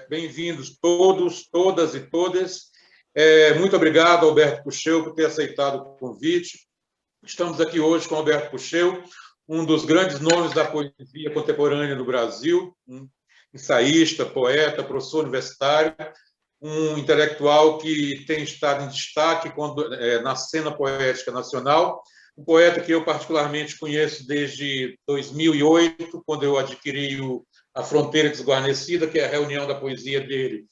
Bem-vindos todos, todas e todas. Muito obrigado, Alberto Pucheu, por ter aceitado o convite. Estamos aqui hoje com Alberto Pucheu, um dos grandes nomes da poesia contemporânea no Brasil, um ensaísta, poeta, professor universitário, um intelectual que tem estado em destaque na cena poética nacional, um poeta que eu particularmente conheço desde 2008, quando eu adquiri A Fronteira Desguarnecida, que é a reunião da poesia dele,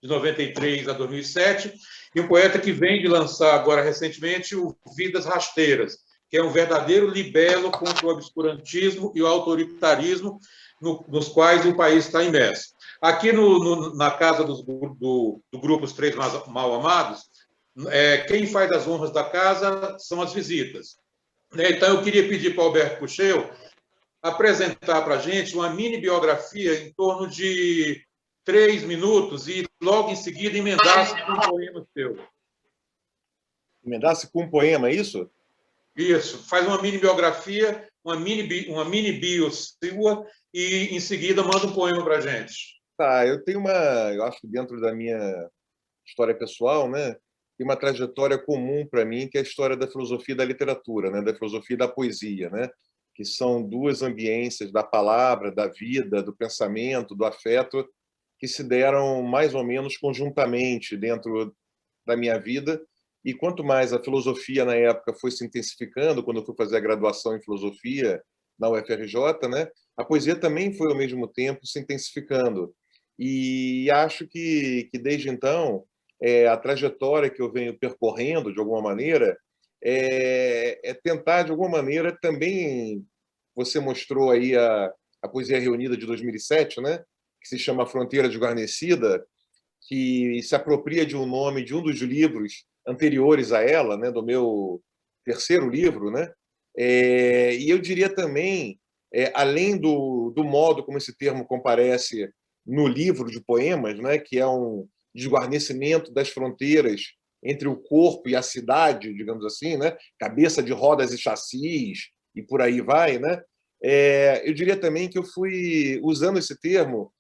de 93 a 2007, e um poeta que vem de lançar agora recentemente o Vidas Rasteiras, que é um verdadeiro libelo contra o obscurantismo e o autoritarismo nos quais o país está imerso. Aqui na casa do grupo Os Três Mal Amados, quem faz as honras da casa são as visitas. Então, eu queria pedir para o Alberto Pucheu apresentar para a gente uma mini biografia em torno de 3 minutos e, logo em seguida, emendar-se com um poema seu. Emendar-se com um poema, é isso? Isso. Faz uma mini biografia, uma mini bio sua e, em seguida, manda um poema para a gente. Tá, eu acho que dentro da minha história pessoal, né, tem uma trajetória comum para mim, que é a história da filosofia e da literatura, né, da filosofia e da poesia, né, que são duas ambiências da palavra, da vida, do pensamento, do afeto, que se deram mais ou menos conjuntamente dentro da minha vida. E quanto mais a filosofia na época foi se intensificando, quando eu fui fazer a graduação em filosofia na UFRJ, né, a poesia também foi ao mesmo tempo se intensificando. E acho que desde então, a trajetória que eu venho percorrendo, de alguma maneira, é tentar, de alguma maneira, também... Você mostrou aí a Poesia Reunida de 2007, né? Que se chama Fronteira Desguarnecida, que se apropria de um nome de um dos livros anteriores a ela, né? Do meu terceiro livro, né? E eu diria também, além do modo como esse termo comparece no livro de poemas, né, que é um desguarnecimento das fronteiras entre o corpo e a cidade, digamos assim, né, cabeça de rodas e chassis, e por aí vai, né? Eu diria também que eu fui usando esse termo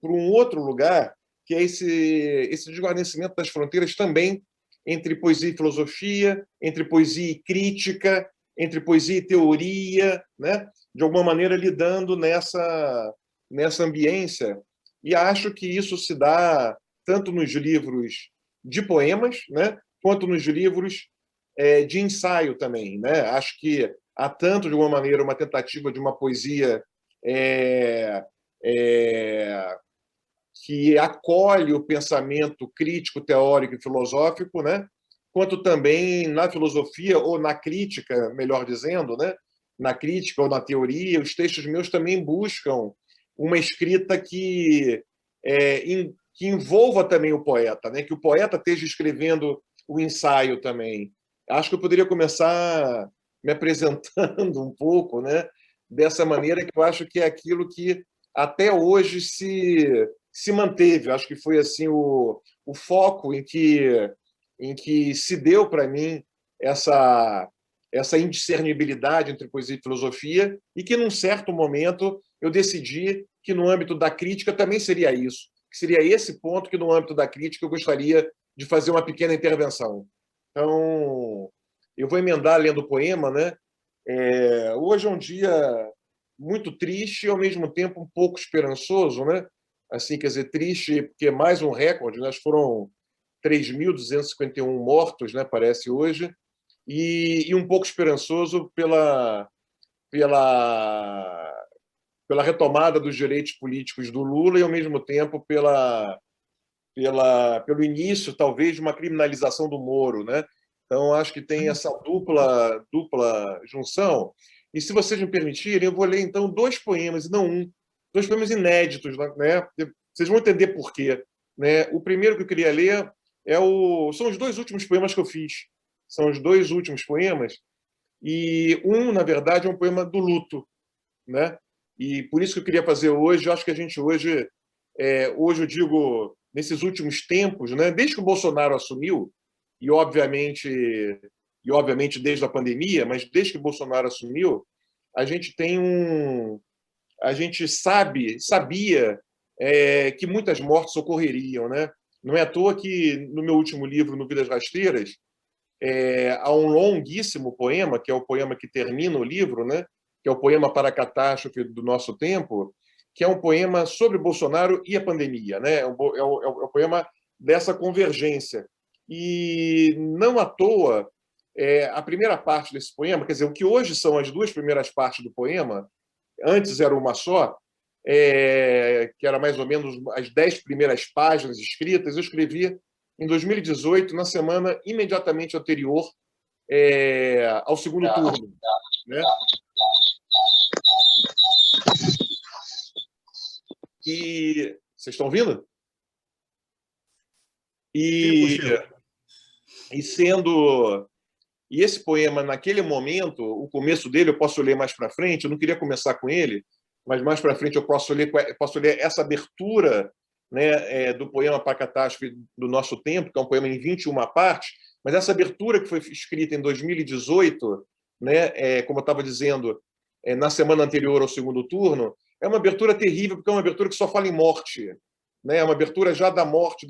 por um outro lugar, que é esse desguarnecimento das fronteiras também entre poesia e filosofia, entre poesia e crítica, entre poesia e teoria, né? De alguma maneira lidando nessa ambiência. E acho que isso se dá tanto nos livros de poemas, né, quanto nos livros de ensaio também, né? Acho que há tanto, de alguma maneira, uma tentativa de uma poesia que acolhe o pensamento crítico, teórico e filosófico, né? Quanto também na filosofia, ou na crítica, melhor dizendo, né? Na crítica ou na teoria, os textos meus também buscam uma escrita que envolva também o poeta, né? Que o poeta esteja escrevendo o ensaio também. Acho que eu poderia começar me apresentando um pouco, né? Dessa maneira, que eu acho que é aquilo que até hoje se manteve. Acho que foi assim o foco em que se deu para mim essa indiscernibilidade entre poesia e filosofia, e que, num certo momento, eu decidi que, no âmbito da crítica, também seria isso, que seria esse ponto que, no âmbito da crítica, eu gostaria de fazer uma pequena intervenção. Então, eu vou emendar lendo o poema, né? Hoje é um dia muito triste e, ao mesmo tempo, um pouco esperançoso, né? Assim, quer dizer, triste porque é mais um recorde, né? Foram 3.251 mortos, né? Parece hoje, e um pouco esperançoso pela retomada dos direitos políticos do Lula e, ao mesmo tempo, pelo início, talvez, de uma criminalização do Moro, né? Então, acho que tem essa dupla junção. E, se vocês me permitirem, eu vou ler, então, 2 poemas, e não um, 2 poemas inéditos, né? Vocês vão entender por quê, né? O primeiro que eu queria ler são os 2 últimos poemas que eu fiz. São os 2 últimos poemas, e na verdade, é um poema do luto, né? E por isso que eu queria fazer hoje. Eu acho que a gente hoje eu digo, nesses últimos tempos, né, desde que o Bolsonaro assumiu, e obviamente desde a pandemia, mas desde que o Bolsonaro assumiu, a gente sabia que muitas mortes ocorreriam, né? Não é à toa que, no meu último livro, No Vidas Rasteiras, há um longuíssimo poema, que é o poema que termina o livro, né? Que é o poema Para a Catástrofe do Nosso Tempo, que é um poema sobre Bolsonaro e a pandemia, né? É o poema dessa convergência. E não à toa, a primeira parte desse poema, quer dizer, o que hoje são as duas primeiras partes do poema, antes era uma só, que era mais ou menos as 10 primeiras páginas escritas, eu escrevi em 2018, na semana imediatamente anterior ao segundo turno. Né? E vocês estão ouvindo? E esse poema, naquele momento, o começo dele eu posso ler mais para frente, eu não queria começar com ele, mas mais para frente eu posso ler essa abertura, né, do poema Para a Catástrofe do Nosso Tempo, que é um poema em 21 partes, mas essa abertura que foi escrita em 2018, né, como eu estava dizendo, na semana anterior ao segundo turno, é uma abertura terrível, porque é uma abertura que só fala em morte, né? É uma abertura já da morte,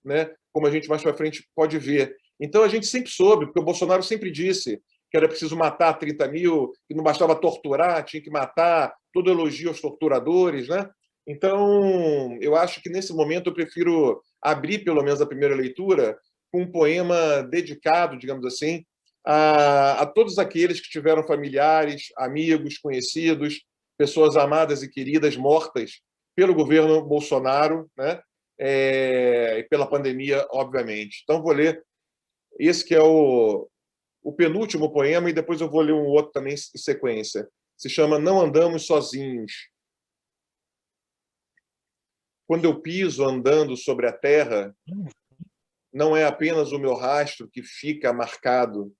né? Como a gente mais para frente pode ver. Então a gente sempre soube, porque o Bolsonaro sempre disse que era preciso matar 30 mil, que não bastava torturar, tinha que matar, todo elogio aos torturadores, né? Então, eu acho que nesse momento eu prefiro abrir, pelo menos, a primeira leitura com um poema dedicado, digamos assim, a todos aqueles que tiveram familiares, amigos, conhecidos, pessoas amadas e queridas mortas pelo governo Bolsonaro, né? E pela pandemia, obviamente. Então, vou ler esse que é o penúltimo poema e depois eu vou ler um outro também em sequência. Se chama Não Andamos Sozinhos. Quando eu piso andando sobre a terra, não é apenas o meu rastro que fica marcado,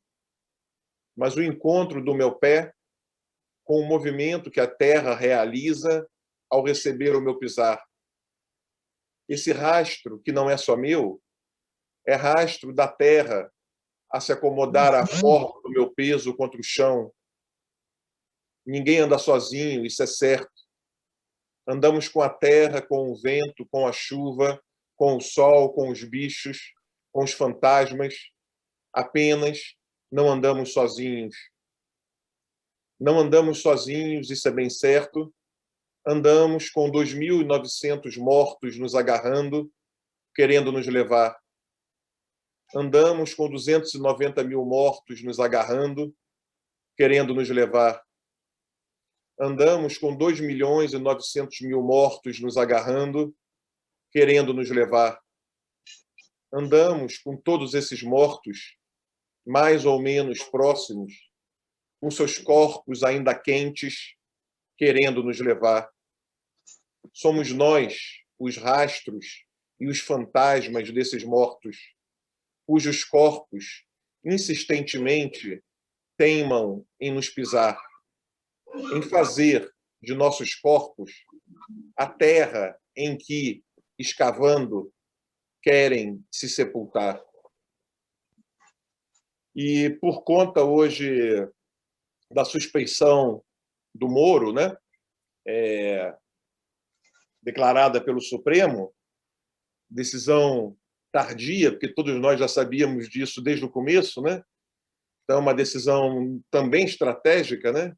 mas o encontro do meu pé com o movimento que a terra realiza ao receber o meu pisar. Esse rastro, que não é só meu, é rastro da terra a se acomodar à forma do meu peso contra o chão. Ninguém anda sozinho, isso é certo. Andamos com a terra, com o vento, com a chuva, com o sol, com os bichos, com os fantasmas. Apenas não andamos sozinhos. Não andamos sozinhos, isso é bem certo. Andamos com 2.900 mortos nos agarrando, querendo nos levar. Andamos com 290 mil mortos nos agarrando, querendo nos levar. Andamos com 2.900.000 mortos nos agarrando, querendo nos levar. Andamos com todos esses mortos, mais ou menos próximos, com seus corpos ainda quentes, querendo nos levar. Somos nós, os rastros e os fantasmas desses mortos, cujos corpos insistentemente teimam em nos pisar, em fazer de nossos corpos a terra em que, escavando, querem se sepultar. E por conta hoje da suspeição do Moro, né, declarada pelo Supremo, decisão tardia, porque todos nós já sabíamos disso desde o começo, né? Então, uma decisão também estratégica, né?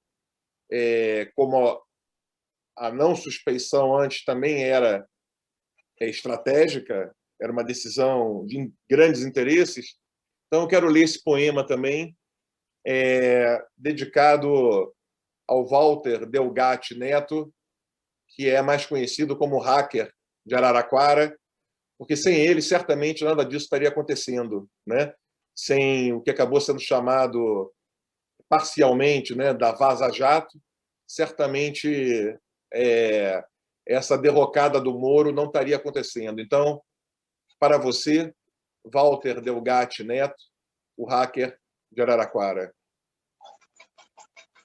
Como a não suspeição antes também era estratégica, era uma decisão de grandes interesses. Então, eu quero ler esse poema também, dedicado ao Walter Delgatti Neto, que é mais conhecido como hacker de Araraquara, porque sem ele, certamente, nada disso estaria acontecendo, né? Sem o que acabou sendo chamado parcialmente, né, da Vaza Jato, certamente essa derrocada do Moro não estaria acontecendo. Então, para você, Walter Delgatti Neto, o hacker de Araraquara.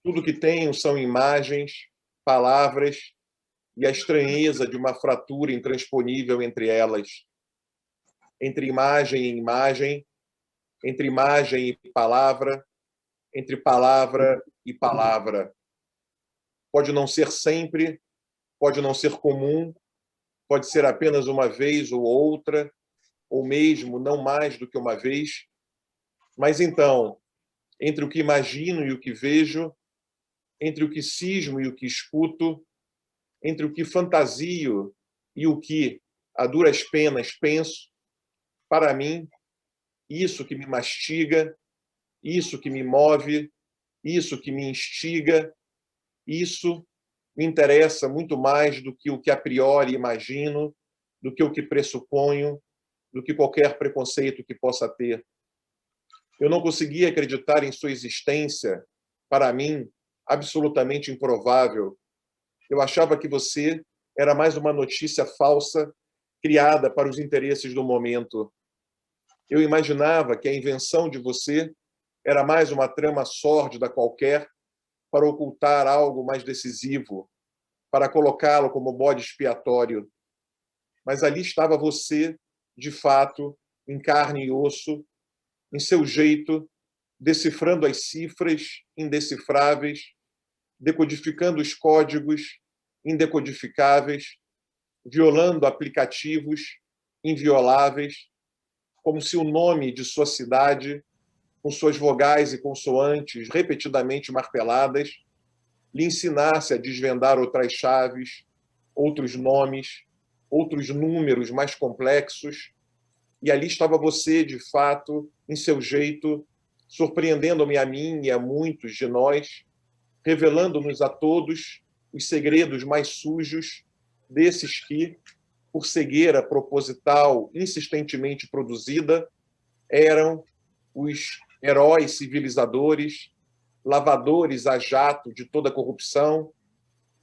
Tudo que tenho são imagens, palavras e a estranheza de uma fratura intransponível entre elas. Entre imagem e imagem, entre imagem e palavra, entre palavra e palavra. Pode não ser sempre, pode não ser comum, pode ser apenas uma vez ou outra, ou mesmo não mais do que uma vez. Mas então, entre o que imagino e o que vejo, entre o que cismo e o que escuto, entre o que fantasio e o que, a duras penas, penso, para mim, isso que me mastiga, isso que me move, isso que me instiga, isso me interessa muito mais do que o que a priori imagino, do que o que pressuponho, do que qualquer preconceito que possa ter. Eu não conseguia acreditar em sua existência, para mim, absolutamente improvável. Eu achava que você era mais uma notícia falsa criada para os interesses do momento. Eu imaginava que a invenção de você era mais uma trama sórdida qualquer para ocultar algo mais decisivo, para colocá-lo como bode expiatório. Mas ali estava você, de fato, em carne e osso, em seu jeito, decifrando as cifras indecifráveis, decodificando os códigos indecodificáveis, violando aplicativos invioláveis, como se o nome de sua cidade, com suas vogais e consoantes repetidamente marteladas, lhe ensinasse a desvendar outras chaves, outros nomes, outros números mais complexos. E ali estava você, de fato, em seu jeito, surpreendendo-me a mim e a muitos de nós, revelando-nos a todos os segredos mais sujos desses que, por cegueira proposital insistentemente produzida, eram os heróis civilizadores, lavadores a jato de toda corrupção,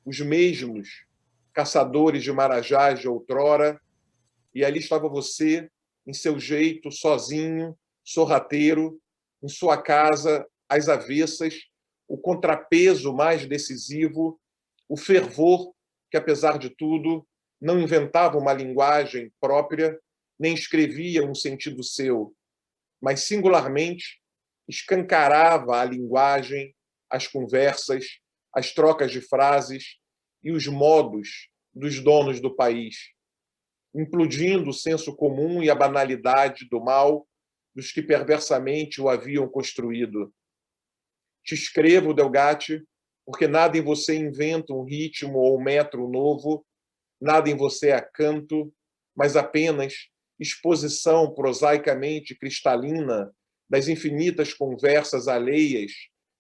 os mesmos caçadores de marajás de outrora. E ali estava você, em seu jeito, sozinho, sorrateiro, em sua casa, às avessas, o contrapeso mais decisivo, o fervor que, apesar de tudo, não inventava uma linguagem própria, nem escrevia um sentido seu, mas, singularmente, escancarava a linguagem, as conversas, as trocas de frases e os modos dos donos do país, implodindo o senso comum e a banalidade do mal dos que perversamente o haviam construído. Te escrevo, Delgatti, porque nada em você inventa um ritmo ou um metro novo, nada em você é canto, mas apenas exposição prosaicamente cristalina das infinitas conversas alheias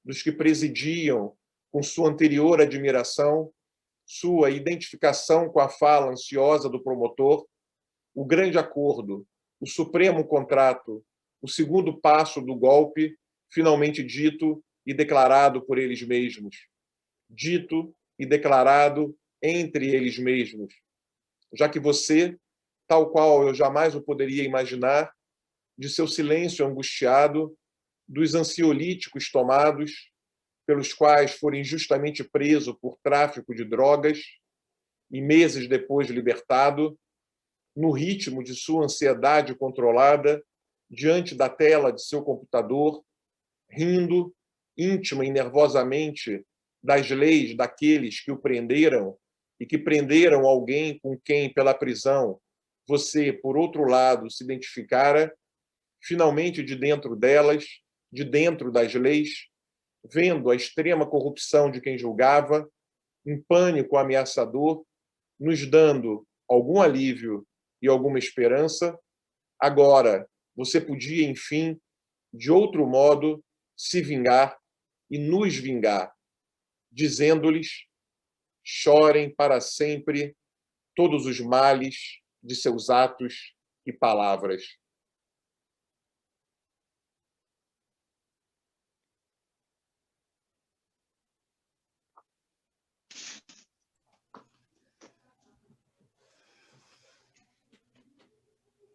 dos que presidiam, com sua anterior admiração, sua identificação com a fala ansiosa do promotor, o grande acordo, o supremo contrato, o segundo passo do golpe, finalmente dito e declarado por eles mesmos. Dito e declarado entre eles mesmos. Já que você, tal qual eu jamais o poderia imaginar, de seu silêncio angustiado, dos ansiolíticos tomados, pelos quais for injustamente preso por tráfico de drogas e meses depois libertado, no ritmo de sua ansiedade controlada, diante da tela de seu computador, rindo íntima e nervosamente das leis daqueles que o prenderam e que prenderam alguém com quem, pela prisão, você, por outro lado, se identificara, finalmente de dentro delas, de dentro das leis, vendo a extrema corrupção de quem julgava, em pânico ameaçador, nos dando algum alívio e alguma esperança, agora você podia, enfim, de outro modo, se vingar e nos vingar, dizendo-lhes: chorem para sempre todos os males de seus atos e palavras.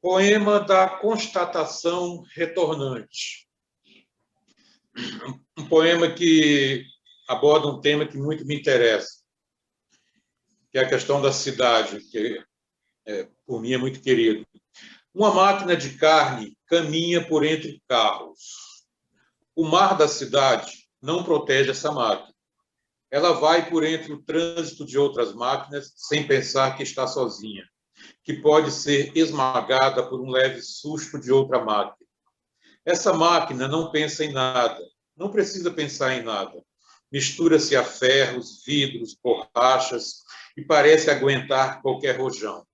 Poema da constatação retornante. Um poema que aborda um tema que muito me interessa, que é a questão da cidade, que por mim é muito querido. Uma máquina de carne caminha por entre carros. O mar da cidade não protege essa máquina. Ela vai por entre o trânsito de outras máquinas sem pensar que está sozinha, que pode ser esmagada por um leve susto de outra máquina. Essa máquina não pensa em nada, não precisa pensar em nada. Mistura-se a ferros, vidros, borrachas e parece aguentar qualquer rojão.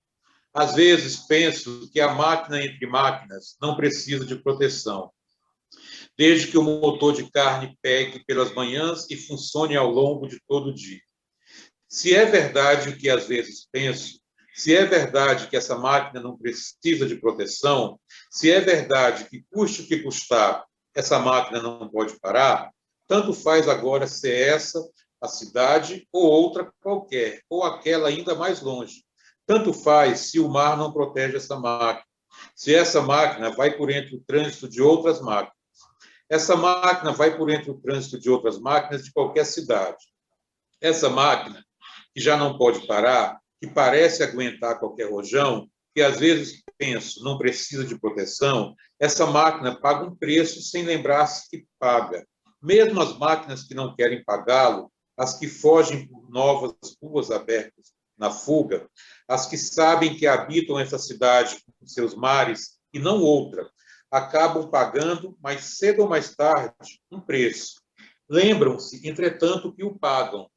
Às vezes penso que a máquina entre máquinas não precisa de proteção, desde que o motor de carne pegue pelas manhãs e funcione ao longo de todo o dia. Se é verdade o que às vezes penso, se é verdade que essa máquina não precisa de proteção, se é verdade que, custe o que custar, essa máquina não pode parar, tanto faz agora ser essa a cidade ou outra qualquer, ou aquela ainda mais longe. Tanto faz se o mar não protege essa máquina, se essa máquina vai por entre o trânsito de outras máquinas. Essa máquina vai por entre o trânsito de outras máquinas de qualquer cidade. Essa máquina, que já não pode parar, que parece aguentar qualquer rojão, que às vezes penso não precisa de proteção, essa máquina paga um preço sem lembrar-se que paga. Mesmo as máquinas que não querem pagá-lo, as que fogem por novas ruas abertas na fuga, as que sabem que habitam essa cidade com seus mares e não outra, acabam pagando, mais cedo ou mais tarde, um preço. Lembram-se, entretanto, que o pagam.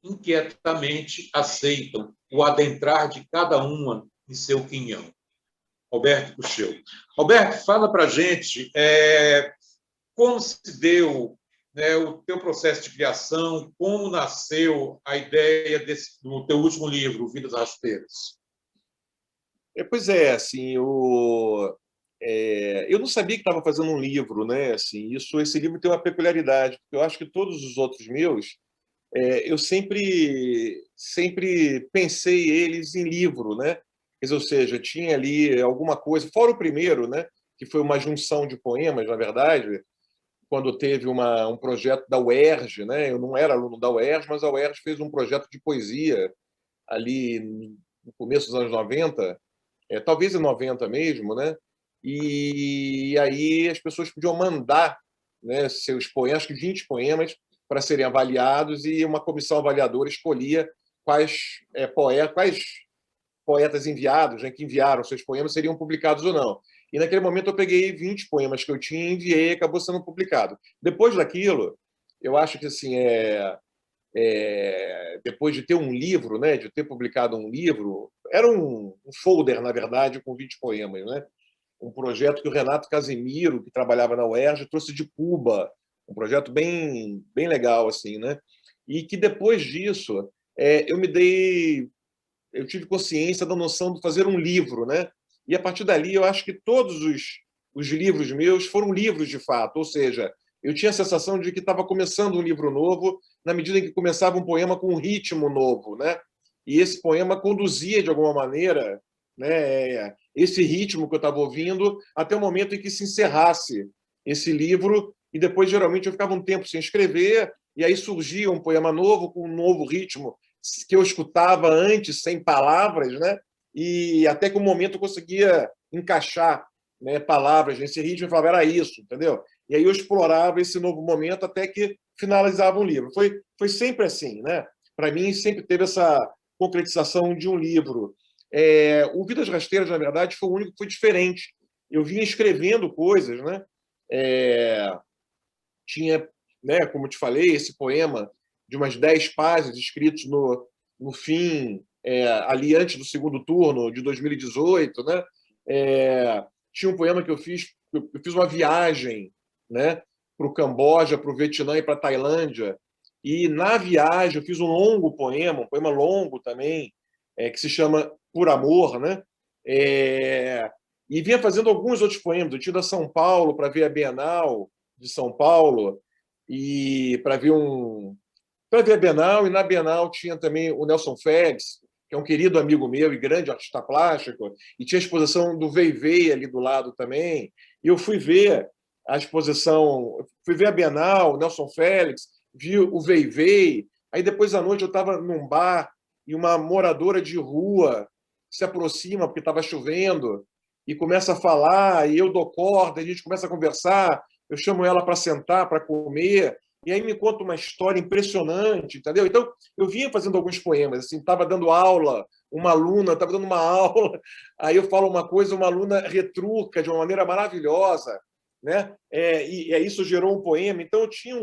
Inquietamente aceitam o adentrar de cada uma em seu quinhão. Alberto Coucheu. Alberto, fala para a gente como se deu, né, o teu processo de criação, como nasceu a ideia do teu último livro, Vidas Rasteiras. Pois é, assim, eu não sabia que estava fazendo um livro, né? Assim, esse livro tem uma peculiaridade, porque eu acho que todos os outros meus, eu sempre pensei eles em livro, né? Quer dizer, ou seja, tinha ali alguma coisa, fora o primeiro, né? Que foi uma junção de poemas, na verdade, quando teve um projeto da UERJ, né? Eu não era aluno da UERJ, mas a UERJ fez um projeto de poesia ali no começo dos anos 90, talvez em 90 mesmo, né? E aí as pessoas podiam mandar, né, seus poemas, acho que 20 poemas, para serem avaliados, e uma comissão avaliadora escolhia quais poetas enviados, né, que enviaram seus poemas, seriam publicados ou não. E naquele momento eu peguei 20 poemas que eu tinha, enviei e acabou sendo publicado. Depois daquilo, eu acho que assim, depois de ter um livro, né, de ter publicado um livro, era um folder, na verdade, com 20 poemas, né? Um projeto que o Renato Casimiro, que trabalhava na UERJ, trouxe de Cuba, um projeto bem, bem legal, assim, né? E que depois disso, eu tive consciência da noção de fazer um livro, né? E a partir dali, eu acho que todos os livros meus foram livros de fato, ou seja, eu tinha a sensação de que estava começando um livro novo, na medida em que começava um poema com um ritmo novo, né? E esse poema conduzia, de alguma maneira, né, esse ritmo que eu estava ouvindo até o momento em que se encerrasse esse livro, e depois, geralmente, eu ficava um tempo sem escrever, e aí surgia um poema novo, com um novo ritmo, que eu escutava antes, sem palavras, né? E até que um momento eu conseguia encaixar, né, palavras nesse ritmo e falava, era isso, entendeu? E aí eu explorava esse novo momento até que finalizava um livro. Foi sempre assim, né? Para mim, sempre teve essa concretização de um livro. O Vidas Rasteiras, na verdade, foi o único que foi diferente. Eu vinha escrevendo coisas, né? Tinha, né, como te falei, esse poema de umas 10 páginas escritos no fim, ali antes do segundo turno de 2018, né? Tinha um poema que eu fiz uma viagem, né, para o Camboja, para o Vietnã e para a Tailândia, e na viagem eu fiz um longo poema, um poema longo também, que se chama Por Amor, né? E vinha fazendo alguns outros poemas. Eu tinha ido a São Paulo para ver a Bienal de São Paulo e para ver a Bienal, e na Bienal tinha também o Nelson Félix, que é um querido amigo meu e grande artista plástico, e tinha a exposição do Veivei ali do lado também. E eu fui ver a exposição, fui ver a Bienal, o Nelson Félix, vi o Veivei. Aí depois à noite eu estava num bar e uma moradora de rua se aproxima porque estava chovendo e começa a falar, e eu dou corda, a gente começa a conversar, eu chamo ela para sentar, para comer, e aí me conta uma história impressionante, entendeu? Então, eu vinha fazendo alguns poemas, assim, estava dando aula, uma aluna estava dando uma aula, aí eu falo uma coisa, uma aluna retruca de uma maneira maravilhosa, né? E aí isso gerou um poema. Então, eu tinha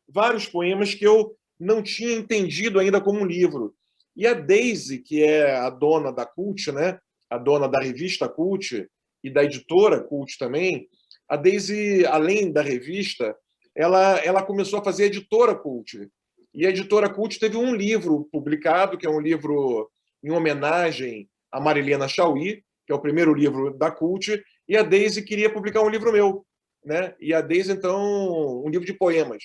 vários poemas que eu não tinha entendido ainda como um livro. E a Daisy, que é a dona da Cult, né? A dona da revista Cult e da editora Cult também, a Daisy, além da revista, ela começou a fazer a editora Cult. E a editora Cult teve um livro publicado, que é um livro em homenagem a Marilena Chauí, que é o primeiro livro da Cult, e a Daisy queria publicar um livro meu, né? E a Daisy, então, um livro de poemas.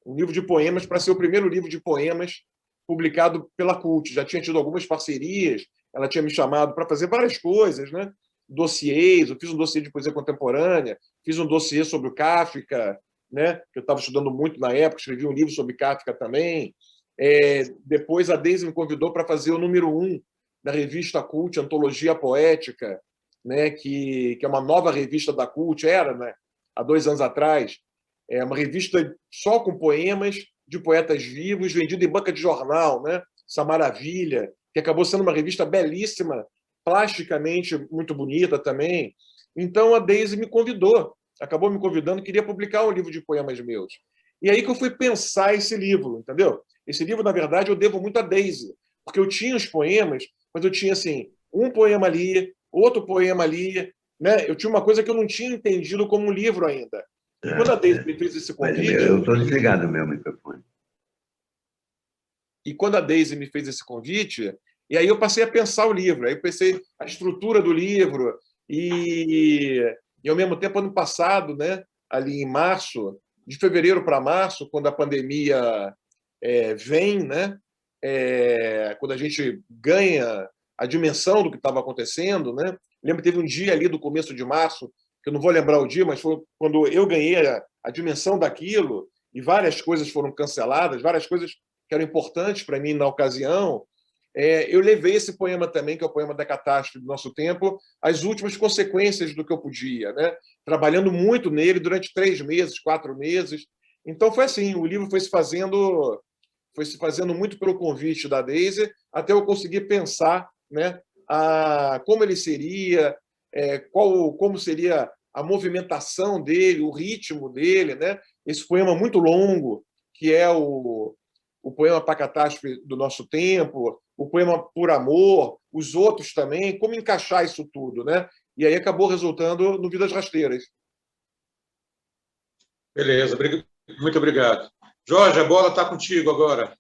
Um livro de poemas para ser o primeiro livro de poemas publicado pela Cult. Já tinha tido algumas parcerias, ela tinha me chamado para fazer várias coisas, né? Dossiês, eu fiz um dossiê de poesia contemporânea, fiz um dossiê sobre o Kafka, né? Que eu estava estudando muito na época, escrevi um livro sobre Kafka também. Depois a Daisy me convidou para fazer o número 1 da revista Cult, Antologia Poética, né? Que é uma nova revista da Cult, era, né? Há 2 anos atrás. É uma revista só com poemas de poetas vivos, vendida em banca de jornal, né? Essa maravilha, que acabou sendo uma revista belíssima, plasticamente muito bonita também. Então a Daisy me convidou, acabou me convidando, queria publicar um livro de poemas meus. E aí que eu fui pensar esse livro, entendeu? Esse livro, na verdade, eu devo muito a Daisy, porque eu tinha os poemas, mas eu tinha assim, um poema ali, outro poema ali, né? Eu tinha uma coisa que eu não tinha entendido como um livro ainda. E quando a Daisy me fez esse Mas convite, eu estou desligado o meu microfone. e quando a Daisy me fez esse convite, e aí eu passei a pensar o livro, aí eu pensei a estrutura do livro, e ao mesmo tempo, ano passado, né, ali em março, de fevereiro para março, quando a pandemia vem, né, quando a gente ganha a dimensão do que estava acontecendo, né, lembro que teve um dia ali do começo de março, que eu não vou lembrar o dia, mas foi quando eu ganhei a dimensão daquilo, e várias coisas foram canceladas, várias coisas que eram importantes para mim na ocasião, eu levei esse poema também, que é o poema da catástrofe do nosso tempo, às últimas consequências do que eu podia, né? Trabalhando muito nele durante 3 meses, 4 meses. Então foi assim, o livro foi se fazendo muito pelo convite da Daisy, até eu conseguir pensar, né, como ele seria, como seria a movimentação dele, o ritmo dele, né? Esse poema muito longo, que é o poema Para Catástrofe do Nosso Tempo, o poema Por Amor, os outros também, como encaixar isso tudo, né? E aí acabou resultando no Vidas Rasteiras. Beleza, muito obrigado. Jorge, a bola está contigo agora.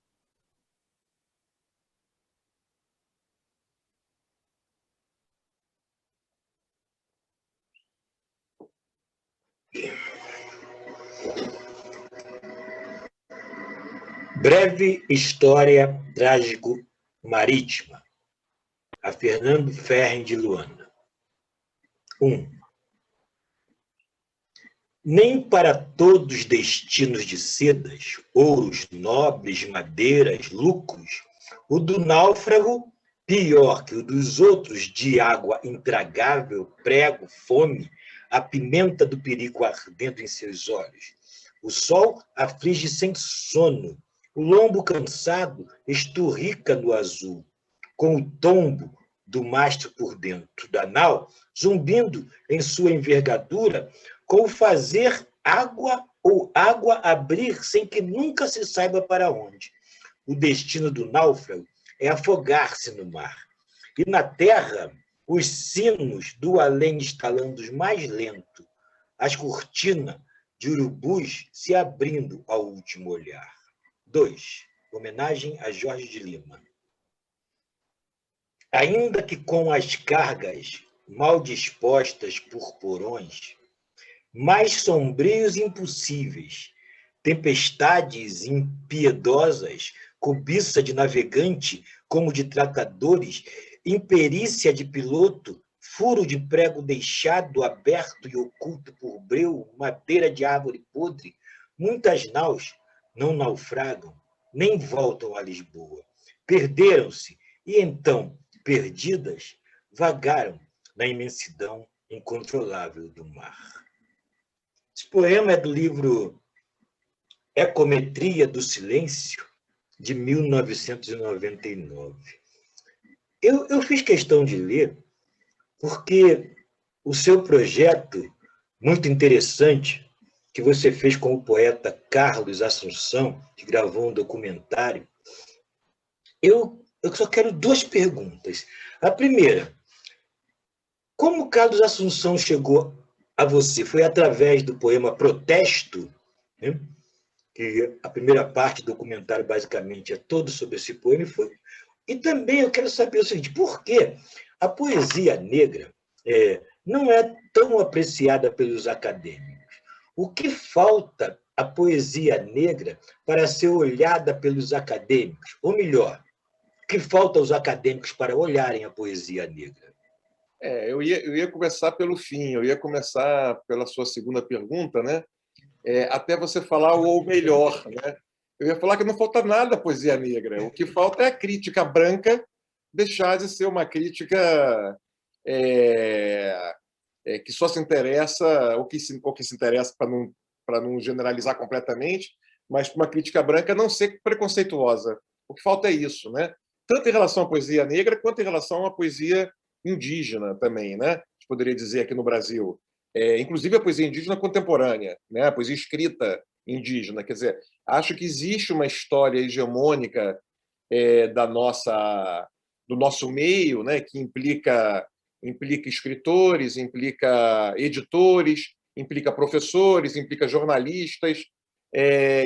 Breve História Trágico-Marítima, a Fernando Ferri de Luanda. 1. Nem para todos destinos de sedas, ouros, nobres, madeiras, lucros, o do náufrago, pior que o dos outros, de água intragável, prego, fome, a pimenta do perigo ardendo em seus olhos. O sol aflige sem sono, o lombo cansado esturrica no azul, com o tombo do mastro por dentro da nau, zumbindo em sua envergadura, com o fazer água ou água abrir sem que nunca se saiba para onde. O destino do náufrago é afogar-se no mar. E na terra, os sinos do além estalando mais lento, as cortinas de urubus se abrindo ao último olhar. 2. Homenagem a Jorge de Lima. Ainda que com as cargas mal dispostas por porões, mais sombrios e impossíveis, tempestades impiedosas, cobiça de navegante como de tratadores, imperícia de piloto, furo de prego deixado aberto e oculto por breu, madeira de árvore podre, muitas naus não naufragam, nem voltam a Lisboa. Perderam-se e então, perdidas, vagaram na imensidão incontrolável do mar. Esse poema é do livro Ecometria do Silêncio, de 1999. Eu fiz questão de ler porque o seu projeto, muito interessante, que você fez com o poeta Carlos Assunção, que gravou um documentário, eu só quero duas perguntas. A primeira, como Carlos Assunção chegou a você? Foi através do poema Protesto, né? Que a primeira parte do documentário basicamente é todo sobre esse poema. E também eu quero saber o seguinte, por que a poesia negra não é tão apreciada pelos acadêmicos? O que falta à poesia negra para ser olhada pelos acadêmicos? Ou melhor, o que falta aos acadêmicos para olharem a poesia negra? Eu ia começar pelo fim, eu ia começar pela sua segunda pergunta, né? Até você falar o melhor, né? Eu ia falar que não falta nada à poesia negra. O que falta é a crítica branca deixar de ser uma crítica que só se interessa, ou que se interessa para não generalizar completamente, mas uma crítica branca não ser preconceituosa. O que falta é isso, né? Tanto em relação à poesia negra quanto em relação à poesia indígena também, né? A gente poderia dizer aqui no Brasil. Inclusive a poesia indígena contemporânea, né? A poesia escrita indígena. Quer dizer, acho que existe uma história hegemônica do nosso meio, né? Que implica escritores, implica editores, implica professores, implica jornalistas,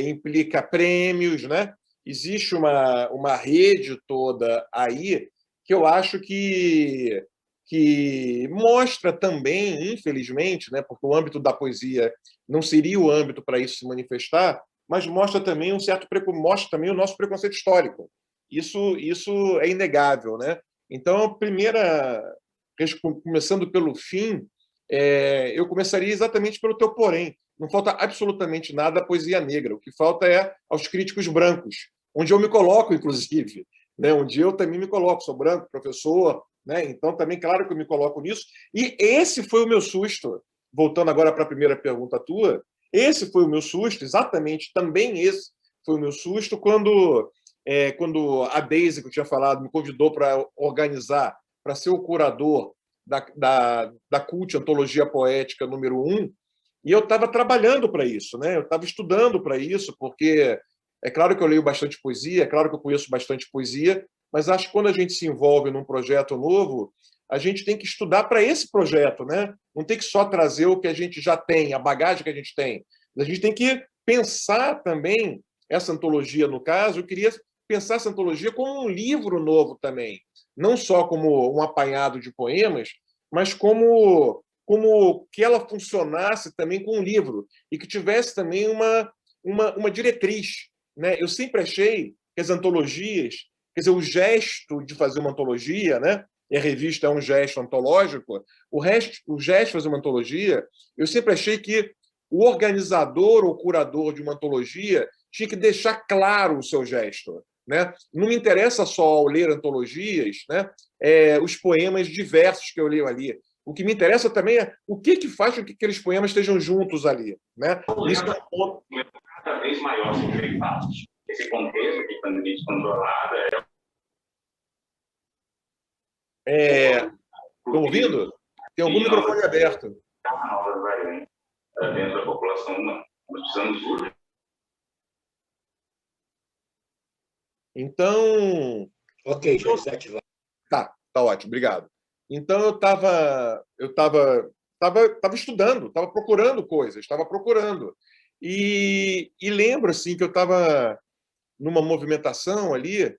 implica prêmios, né? Existe uma rede toda aí que eu acho que mostra também, infelizmente, né, porque o âmbito da poesia não seria o âmbito para isso se manifestar, mas mostra também mostra também o nosso preconceito histórico. Isso é inegável, né? Então, começando pelo fim, eu começaria exatamente pelo teu porém. Não falta absolutamente nada à poesia negra. O que falta é aos críticos brancos, onde eu me coloco, inclusive, né? Onde eu também me coloco, sou branco, professor, né? Então também, claro que eu me coloco nisso. E esse foi o meu susto, voltando agora para a primeira pergunta tua, esse foi o meu susto, exatamente, também esse foi o meu susto, quando a Daisy, que eu tinha falado, me convidou para organizar, para ser o curador da Cult Antologia Poética número 1, e eu estava trabalhando para isso, né? Eu estava estudando para isso, porque é claro que eu leio bastante poesia, é claro que eu conheço bastante poesia, mas acho que quando a gente se envolve num projeto novo, a gente tem que estudar para esse projeto, né? Não tem que só trazer o que a gente já tem, a bagagem que a gente tem. A gente tem que pensar também essa antologia, no caso, eu queria pensar essa antologia como um livro novo também, não só como um apanhado de poemas, mas como que ela funcionasse também com um livro e que tivesse também uma diretriz, né? Eu sempre achei que as antologias, quer dizer, o gesto de fazer uma antologia, né? E a revista é um gesto antológico, o gesto de fazer uma antologia, eu sempre achei que o organizador ou curador de uma antologia tinha que deixar claro o seu gesto, né? Não me interessa só ao ler antologias, né? Os poemas diversos que eu leio ali. O que me interessa também é o que faz com que aqueles poemas estejam juntos ali, né? Isso é um ponto cada vez maior simplificado. Esse contexto de pandemia controlada Estão ouvindo? Tem algum microfone aberto. Uma nova variante dentro da população humana. Nós precisamos urgir. Então... Ok, já está ativado. Tá ótimo, obrigado. Então eu estava estudando, estava procurando coisas, estava procurando. E lembro assim, que eu estava numa movimentação ali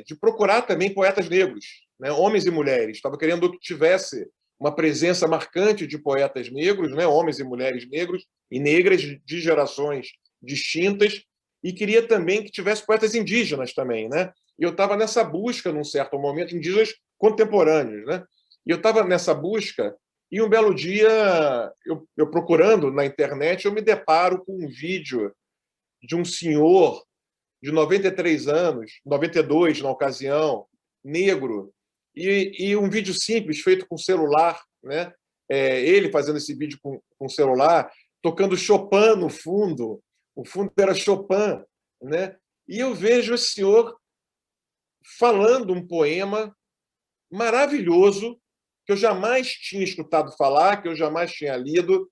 de procurar também poetas negros, né, homens e mulheres. Estava querendo que tivesse uma presença marcante de poetas negros, né, homens e mulheres negros e negras de gerações distintas, e queria também que tivesse poetas indígenas também, né? E eu estava nessa busca, num certo momento, indígenas contemporâneos, né? E eu estava nessa busca, e um belo dia, eu procurando na internet, eu me deparo com um vídeo de um senhor de 93 anos, 92 na ocasião, negro, e um vídeo simples, feito com celular, né? Ele fazendo esse vídeo com celular, tocando Chopin no fundo. O fundo era Chopin, né? E eu vejo esse senhor falando um poema maravilhoso que eu jamais tinha escutado falar, que eu jamais tinha lido,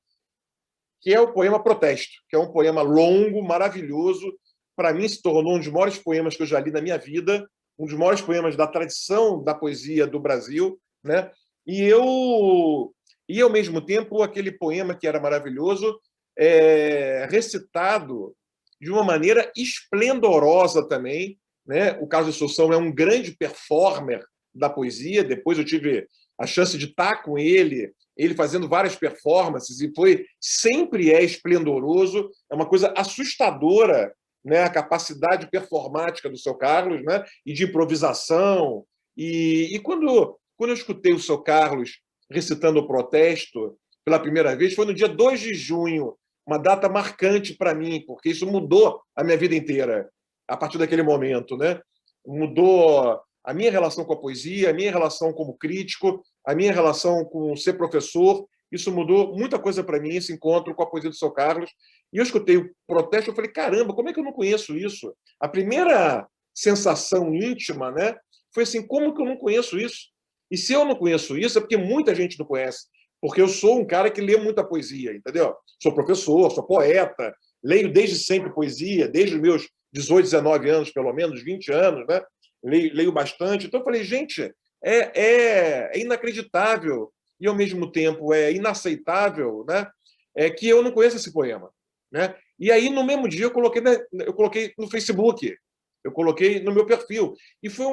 que é o poema Protesto, que é um poema longo, maravilhoso. Para mim, se tornou um dos maiores poemas que eu já li na minha vida, um dos maiores poemas da tradição da poesia do Brasil, né? E, ao mesmo tempo, aquele poema que era maravilhoso, recitado de uma maneira esplendorosa também, né? O Carlos Assunção é um grande performer da poesia. Depois eu tive a chance de estar com ele fazendo várias performances, e sempre é esplendoroso, é uma coisa assustadora, né, a capacidade performática do seu Carlos, né, e de improvisação. E quando eu escutei o seu Carlos recitando o Protesto pela primeira vez, foi no dia 2 de junho, uma data marcante para mim, porque isso mudou a minha vida inteira a partir daquele momento, né? Mudou a minha relação com a poesia, a minha relação como crítico, a minha relação com ser professor. Isso mudou muita coisa para mim, esse encontro com a poesia do seu Carlos. E eu escutei o Protesto, eu falei, caramba, como é que eu não conheço isso? A primeira sensação íntima, né, foi assim, como que eu não conheço isso? E se eu não conheço isso, é porque muita gente não conhece. Porque eu sou um cara que lê muita poesia, entendeu? Sou professor, sou poeta, leio desde sempre poesia, desde os meus 18, 19 anos, pelo menos, 20 anos, né? Leio bastante. Então eu falei, gente, é inacreditável e, ao mesmo tempo, é inaceitável, né? Que eu não conheço esse poema, né? E aí, no mesmo dia, eu coloquei no Facebook, eu coloquei no meu perfil. E foi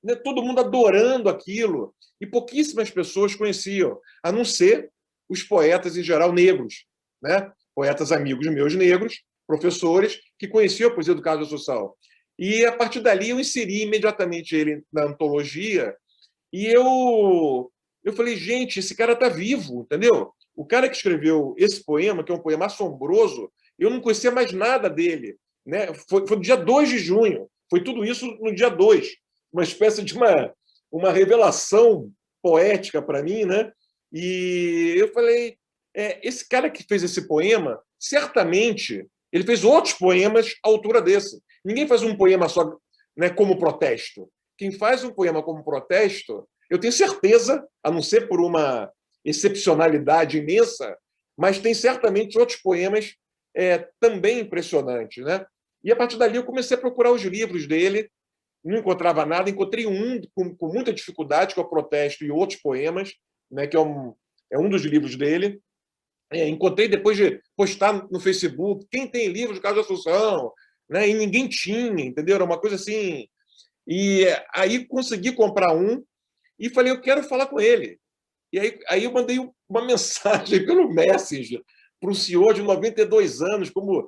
né, todo mundo adorando aquilo. E pouquíssimas pessoas conheciam, a não ser os poetas, em geral, negros, né? Poetas amigos meus negros, professores, que conheciam a poesia do Carlos Assunção. E, a partir dali, eu inseri imediatamente ele na antologia. E eu falei, gente, esse cara está vivo, entendeu? O cara que escreveu esse poema, que é um poema assombroso, eu não conhecia mais nada dele, né? Foi no dia 2 de junho. Foi tudo isso no dia 2. Uma espécie de uma revelação poética para mim, né? E eu falei, esse cara que fez esse poema, certamente, ele fez outros poemas à altura desse. Ninguém faz um poema só, né, como Protesto. Quem faz um poema como Protesto, eu tenho certeza, a não ser por uma excepcionalidade imensa, mas tem certamente outros poemas também impressionantes, né? E, a partir dali, eu comecei a procurar os livros dele, não encontrava nada, encontrei um com muita dificuldade, que é o Protesto e Outros Poemas, né, que é um dos livros dele. Encontrei depois de postar no Facebook, quem tem livros do Carlos Assunção, né, e ninguém tinha, entendeu? Era uma coisa assim. E aí consegui comprar um e falei, eu quero falar com ele. E aí eu mandei uma mensagem pelo Messenger para um senhor de 92 anos, como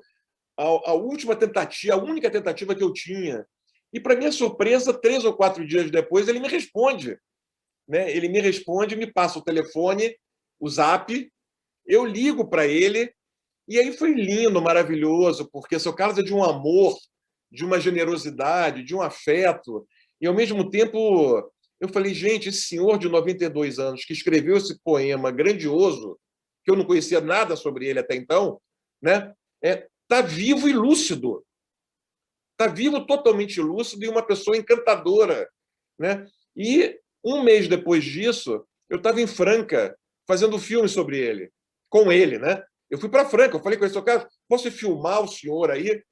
a última tentativa, a única tentativa que eu tinha. E, para minha surpresa, 3 ou 4 dias depois, ele me responde. Né? Ele me responde, me passa o telefone, o Zap, eu ligo para ele, e aí foi lindo, maravilhoso, porque seu Carlos é de um amor, de uma generosidade, de um afeto, e, ao mesmo tempo, eu falei, gente, esse senhor de 92 anos que escreveu esse poema grandioso, que eu não conhecia nada sobre ele até então, né? Está vivo e lúcido. Está vivo, totalmente lúcido, e uma pessoa encantadora, né? E, um mês depois disso, eu estava em Franca fazendo filme sobre ele, com ele, né? Eu fui para Franca, eu falei com ele, seu Carlos, posso filmar o senhor aí?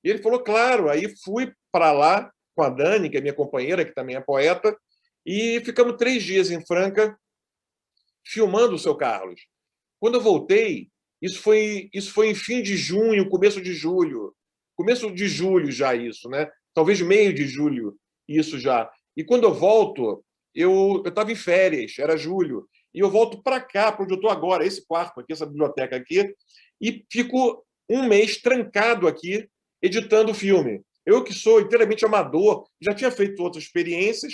E ele falou, claro. Aí fui para lá com a Dani, que é minha companheira, que também é poeta, e ficamos 3 dias em Franca filmando o seu Carlos. Quando eu voltei, isso foi em fim de junho, começo de julho. Começo de julho já isso, né? Talvez meio de julho, isso já. E quando eu volto, eu estava em férias, era julho, e eu volto para cá, para onde eu estou agora, esse quarto aqui, essa biblioteca aqui, e fico um mês trancado aqui, editando o filme. Eu, que sou inteiramente amador, já tinha feito outras experiências,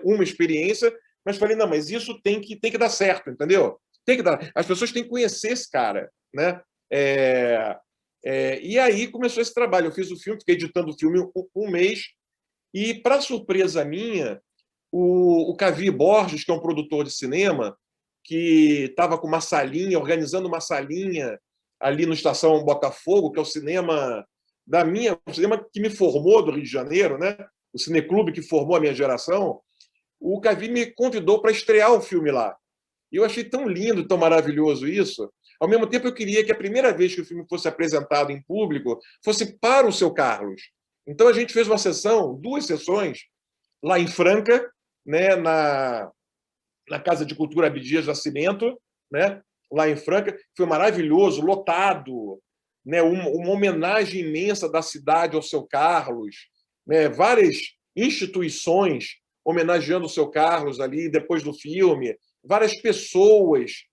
uma experiência, mas falei, não, mas isso tem que dar certo, entendeu? Tem que dar. As pessoas têm que conhecer esse cara, né? E aí começou esse trabalho. Eu fiz o filme, fiquei editando o filme um mês, e, para surpresa minha, o Cavi Borges, que é um produtor de cinema, que estava com uma salinha, organizando uma salinha ali no Estação Botafogo, que é o cinema o cinema que me formou do Rio de Janeiro, né? O cineclube que formou a minha geração. O Cavie me convidou para estrear o filme lá. E eu achei tão lindo, tão maravilhoso isso. Ao mesmo tempo, eu queria que a primeira vez que o filme fosse apresentado em público fosse para o Seu Carlos. Então, a gente fez uma sessão, 2 sessões, lá em Franca, né, na Casa de Cultura Abdias Nascimento, né, lá em Franca. Foi maravilhoso, lotado, né, uma homenagem imensa da cidade ao Seu Carlos, né, várias instituições homenageando o Seu Carlos ali depois do filme, várias pessoas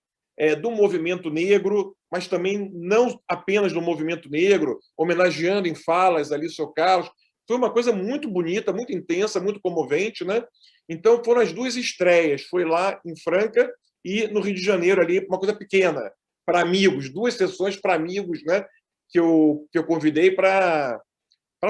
do movimento negro, mas também não apenas do movimento negro, homenageando em falas ali o Seu Carlos. Foi uma coisa muito bonita, muito intensa, muito comovente, né? Então, foram as 2 estreias. Foi lá em Franca e no Rio de Janeiro, ali, uma coisa pequena, para amigos, 2 sessões para amigos, né? Que eu convidei para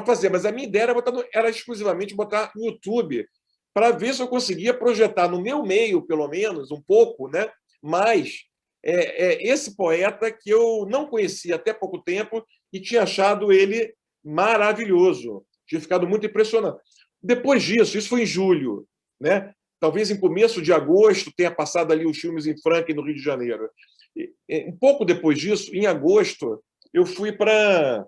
fazer. Mas a minha ideia era exclusivamente botar no YouTube, para ver se eu conseguia projetar no meu meio, pelo menos, um pouco, né? Mas esse poeta que eu não conhecia até pouco tempo e tinha achado ele maravilhoso. Tinha ficado muito impressionado. Depois disso, isso foi em julho, né? Talvez em começo de agosto tenha passado ali os filmes em Franca e no Rio de Janeiro. Um pouco depois disso, em agosto, eu fui para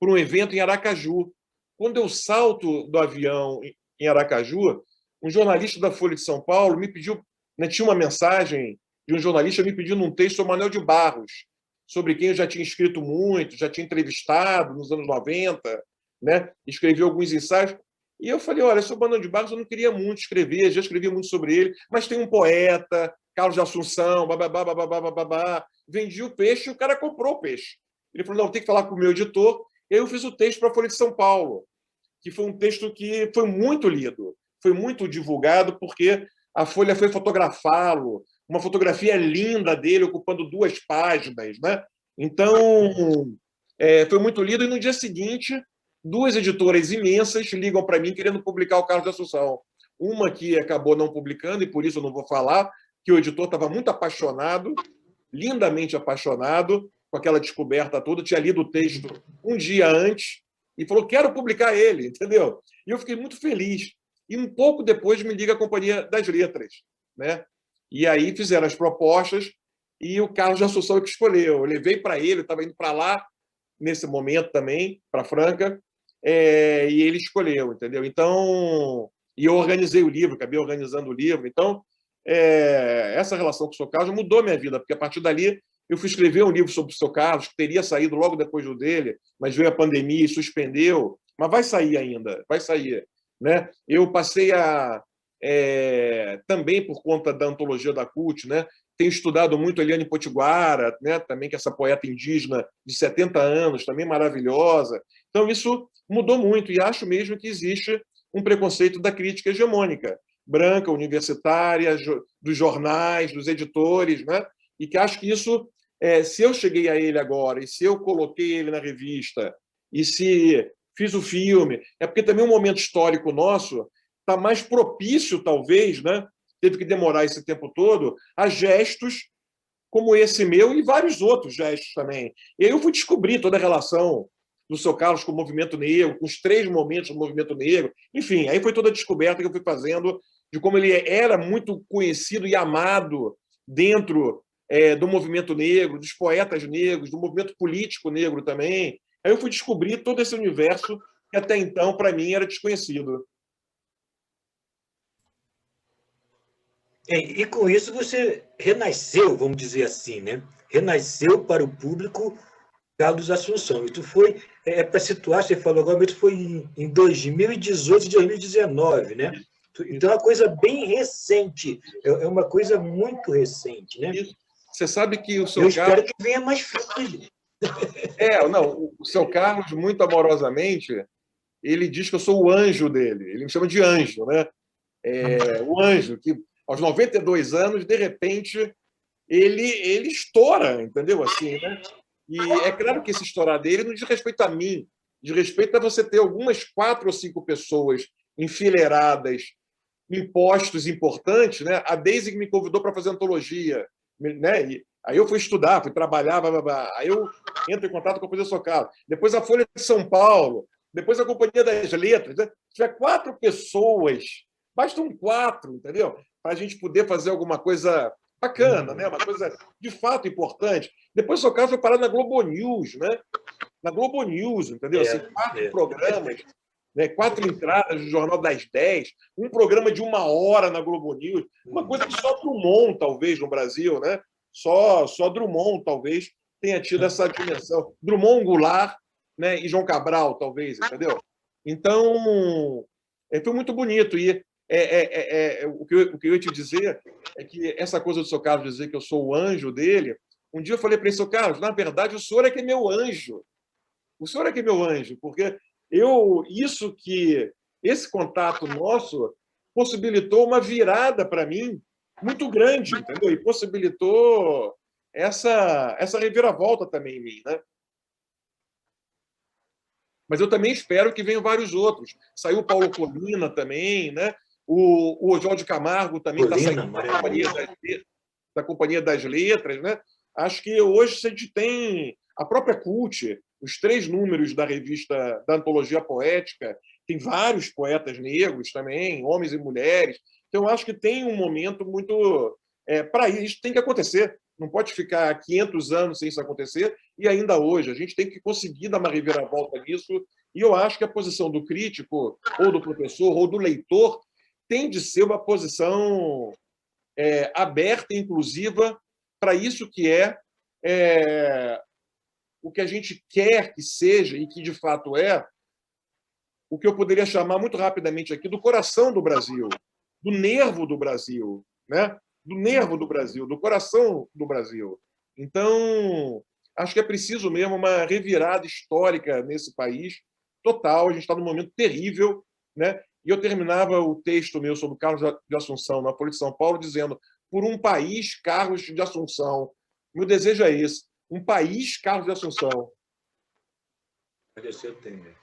um evento em Aracaju. Quando eu salto do avião em Aracaju, um jornalista da Folha de São Paulo me pediu, né, tinha uma mensagem de um jornalista me pedindo um texto sobre Manuel de Barros, sobre quem eu já tinha escrito muito, já tinha entrevistado nos anos 90, né? Escrevi alguns ensaios. E eu falei, olha, sobre Manuel de Barros eu não queria muito escrever, já escrevi muito sobre ele, mas tem um poeta, Carlos de Assunção, bababá, bababá, bababá. Vendi o peixe e o cara comprou o peixe. Ele falou, não, tem que falar com o meu editor. E aí eu fiz o texto para a Folha de São Paulo, que foi um texto que foi muito lido, foi muito divulgado, porque a Folha foi fotografá-lo, uma fotografia linda dele, ocupando 2 páginas, né? Então, foi muito lido. E no dia seguinte, 2 editoras imensas ligam para mim querendo publicar o Carlos de Assunção. Uma que acabou não publicando, e por isso eu não vou falar, que o editor estava muito apaixonado, lindamente apaixonado, com aquela descoberta toda, tinha lido o texto um dia antes, e falou, quero publicar ele, entendeu? E eu fiquei muito feliz. E um pouco depois me liga a Companhia das Letras, né? E aí fizeram as propostas e o Carlos de Assunção que escolheu. Eu levei para ele, eu estava indo para lá nesse momento também, para Franca, e ele escolheu, entendeu? Então, e eu organizei o livro, acabei organizando o livro. Então, essa relação com o Seu Carlos mudou minha vida, porque a partir dali eu fui escrever um livro sobre o Seu Carlos, que teria saído logo depois do dele, mas veio a pandemia e suspendeu. Mas vai sair ainda, vai sair, né? Eu passei também por conta da antologia da CUT, né? Tenho estudado muito Eliane Potiguara, né? Também, que é essa poeta indígena de 70 anos, também maravilhosa. Então, isso mudou muito, e acho mesmo que existe um preconceito da crítica hegemônica, branca, universitária, dos jornais, dos editores, né? E que acho que isso, se eu cheguei a ele agora, e se eu coloquei ele na revista, e se fiz o filme, é porque também um momento histórico nosso está mais propício, talvez, né? Teve que demorar esse tempo todo, a gestos como esse meu e vários outros gestos também. E aí eu fui descobrir toda a relação do Seu Carlos com o movimento negro, com os 3 momentos do movimento negro. Enfim, aí foi toda a descoberta que eu fui fazendo de como ele era muito conhecido e amado dentro do movimento negro, dos poetas negros, do movimento político negro também. Aí eu fui descobrir todo esse universo que até então, para mim, era desconhecido. E com isso você renasceu, vamos dizer assim, né? Renasceu para o público Carlos Assunção. Isso foi, para situar, você falou agora, mas foi em 2018 e 2019, né? Então é uma coisa bem recente, é uma coisa muito recente, né? Você sabe que o Seu Eu Carlos... espero que venha mais forte. Não, o Seu Carlos, muito amorosamente, ele diz que eu sou o anjo dele. Ele me chama de anjo, né? O anjo, que aos 92 anos, de repente, ele estoura, entendeu? Assim, né? E é claro que esse estourar dele não diz respeito a mim, diz respeito a você ter algumas 4 ou 5 pessoas enfileiradas em postos importantes, né? A Daisy que me convidou para fazer antologia, né? Aí eu fui estudar, fui trabalhar, blá, blá, blá. Aí eu entro em contato com a Companhia Socalo. Depois a Folha de São Paulo, depois a Companhia das Letras. Né? Se tiver 4 pessoas, bastam 4, entendeu? Para a gente poder fazer alguma coisa bacana, né? Uma coisa de fato importante. Depois o Socalo foi parar na Globo News, né? Na Globo News, entendeu? Assim, 4 programas, né? 4 entradas no Jornal das 10, um programa de 1 hora na Globo News, uma coisa que só Drummond, talvez, no Brasil, né? Só Drummond, talvez, tenha tido essa dimensão. Drummond, Goulart, né? E João Cabral, talvez, entendeu? Então, foi muito bonito. E o que eu ia te dizer é que essa coisa do seu Carlos dizer que eu sou o anjo dele, um dia eu falei para ele, seu Carlos, na verdade, o senhor é que é meu anjo. O senhor é que é meu anjo, porque esse contato nosso possibilitou uma virada para mim muito grande, entendeu? E possibilitou essa reviravolta também em mim, né? Mas eu também espero que venham vários outros. Saiu o Paulo Colina também, né? O Oswaldo Camargo também está saindo da Companhia das Letras, né? Acho que hoje a gente tem a própria CUT, os 3 números da revista da Antologia Poética, tem vários poetas negros também, homens e mulheres. Então, eu acho que tem um momento muito... para isso tem que acontecer. Não pode ficar 500 anos sem isso acontecer, e ainda hoje. A gente tem que conseguir dar uma reviravolta nisso, e eu acho que a posição do crítico, ou do professor, ou do leitor, tem de ser uma posição aberta e inclusiva para isso que o que a gente quer que seja, e que de fato o que eu poderia chamar muito rapidamente aqui do coração do Brasil, do nervo do Brasil, né? Do nervo do Brasil, do coração do Brasil. Então, acho que é preciso mesmo uma revirada histórica nesse país, total. A gente está num momento terrível, né? E eu terminava o texto meu sobre Carlos de Assunção, na Folha de São Paulo, dizendo: por um país, Carlos de Assunção. Meu desejo é esse, um país, Carlos de Assunção. Agradecer o Temer.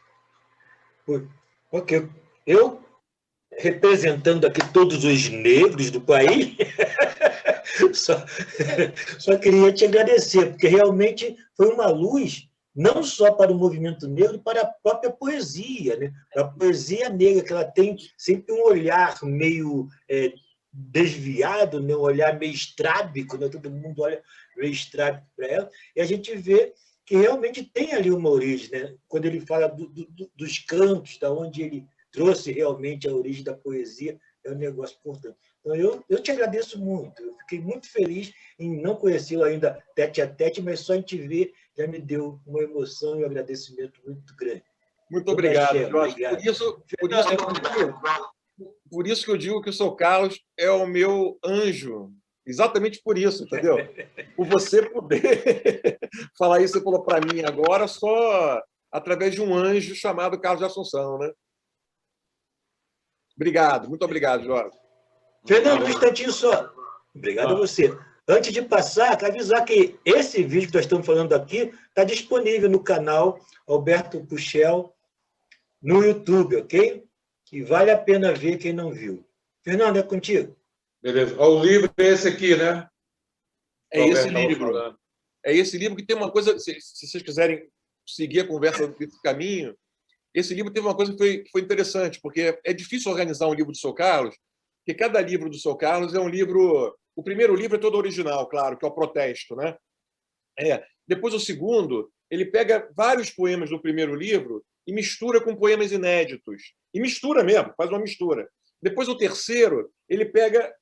Porque eu, representando aqui todos os negros do país, só queria te agradecer, porque realmente foi uma luz, não só para o movimento negro, para a própria poesia, né? A poesia negra, que ela tem sempre um olhar meio desviado, né? Um olhar meio estrábico, né? Todo mundo olha meio estrábico para ela, e a gente vê que realmente tem ali uma origem, né? Quando ele fala dos cantos, da onde ele trouxe realmente a origem da poesia, é um negócio importante. Então, eu te agradeço muito. Eu fiquei muito feliz em não conhecê-lo ainda tete a tete, mas só em te ver já me deu uma emoção e um agradecimento muito grande. Muito obrigado, Jorge. Por isso que eu digo que o seu Carlos é o meu anjo. Exatamente por isso, entendeu? Por você poder falar isso, você falou para mim agora, só através de um anjo chamado Carlos de Assunção, né? Obrigado, muito obrigado, Jorge. Fernando, um instantinho só. Obrigado a você. Antes de passar, quero avisar que esse vídeo que nós estamos falando aqui está disponível no canal Alberto Puchel no YouTube, ok? E vale a pena ver quem não viu. Fernando, é contigo. Beleza. O livro é esse aqui, né? É esse livro. É esse livro que tem uma coisa... Se vocês quiserem seguir a conversa desse caminho, esse livro teve uma coisa que foi interessante, porque é difícil organizar um livro do seu Carlos, porque cada livro do seu Carlos é um livro... O primeiro livro é todo original, claro, que é o Protesto, né? Depois, o segundo, ele pega vários poemas do primeiro livro e mistura com poemas inéditos. E mistura mesmo, faz uma mistura. Depois, o terceiro, ele pega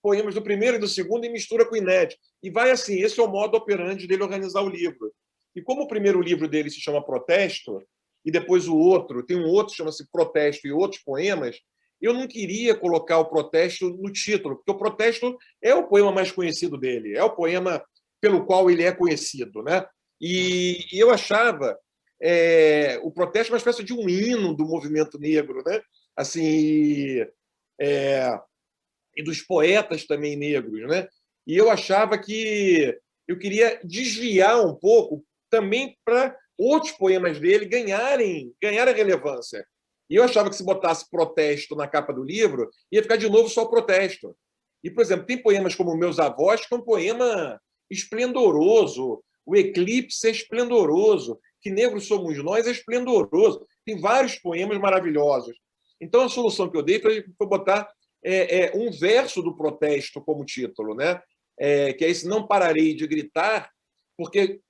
poemas do primeiro e do segundo e mistura com inédito. E vai assim, esse é o modo operandi dele organizar o livro. E como o primeiro livro dele se chama Protesto, e depois o outro, tem um outro que chama-se Protesto e outros poemas, eu não queria colocar o Protesto no título, porque o Protesto é o poema mais conhecido dele, é o poema pelo qual ele é conhecido, né? E eu achava o Protesto uma espécie de um hino do movimento negro, né? Assim, e dos poetas também negros, né? E eu achava que eu queria desviar um pouco também para outros poemas dele ganharem relevância. E eu achava que se botasse Protesto na capa do livro, ia ficar de novo só Protesto. E, por exemplo, tem poemas como Meus Avós, que é um poema esplendoroso. O Eclipse é esplendoroso. Que Negros Somos Nós é esplendoroso. Tem vários poemas maravilhosos. Então, a solução que eu dei foi botar um verso do protesto como título, né? Que é esse Não Pararei de Gritar, porque